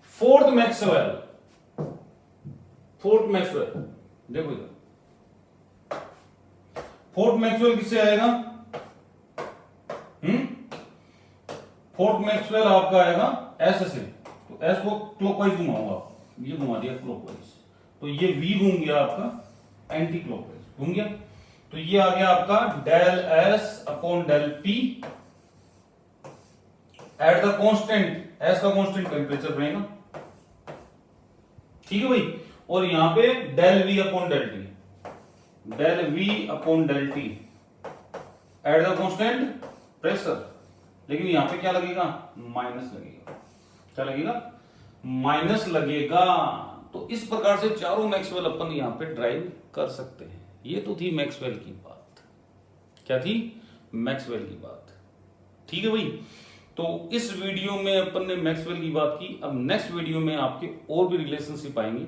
फोर्थ मैक्सवेल, फोर्थ मैक्सवेल देखो इधर, फोर्थ मैक्सवेल किससे आएगा? फोर्थ मैक्सवेल आपका आएगा ऐसे से, तो एस को क्लॉकवाइज घुमाऊंगा, ये घुमा दिया क्लॉकवाइज, तो ये v घूम गया आपका एंटी क्लॉकवाइज घूम गया, तो ये आ गया आपका del S upon del P at the constant, S का कांस्टेंट टेम्परेचर रहेगा, ठीक है भाई। और यहां पे del V upon del T, del V upon del T at the constant pressure, लेकिन यहां पे क्या लगेगा, माइनस लगेगा, क्या लगेगा, माइनस लगेगा। तो इस प्रकार से चारों मैक्सवेल अपन यहां पे ड्राइव कर सकते हैं। ये तो थी मैक्सवेल की बात, क्या थी, मैक्सवेल की बात, ठीक है भाई। तो इस वीडियो में अपन ने मैक्सवेल की बात की। अब नेक्स्ट वीडियो में आपके और भी रिलेशनशिप आएंगे।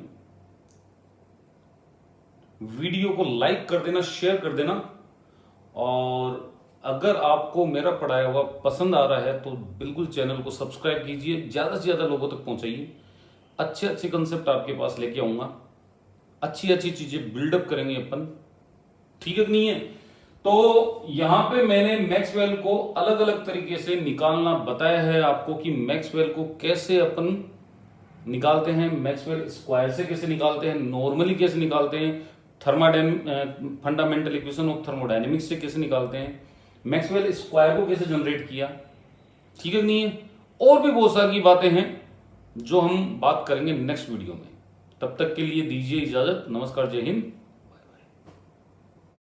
वीडियो को लाइक कर देना, शेयर कर देना, और अगर आपको मेरा पढ़ाया हुआ पसंद आ रहा है तो बिल्कुल चैनल को सब्सक्राइब कीजिए, ज्यादा से ज्यादा लोगों तक पहुंचाइए। अच्छे अच्छे कंसेप्ट आपके पास लेके आऊंगा, अच्छी अच्छी चीजें बिल्डअप करेंगे अपन, ठीक है कि नहीं है? तो यहां पे मैंने मैक्सवेल को अलग अलग तरीके से निकालना बताया है आपको, कि मैक्सवेल को कैसे अपन निकालते हैं, मैक्सवेल स्क्वायर से कैसे निकालते हैं, नॉर्मली कैसे निकालते हैं, फंडामेंटल इक्वेशन ऑफ थर्मोडायनेमिक्स से कैसे निकालते हैं, मैक्सवेल स्क्वायर को कैसे जनरेट किया, ठीक है कि नहीं है? और भी बहुत सारी बातें हैं जो हम बात करेंगे नेक्स्ट वीडियो में। तब तक के लिए दीजिए इजाजत, नमस्कार, जय हिंद।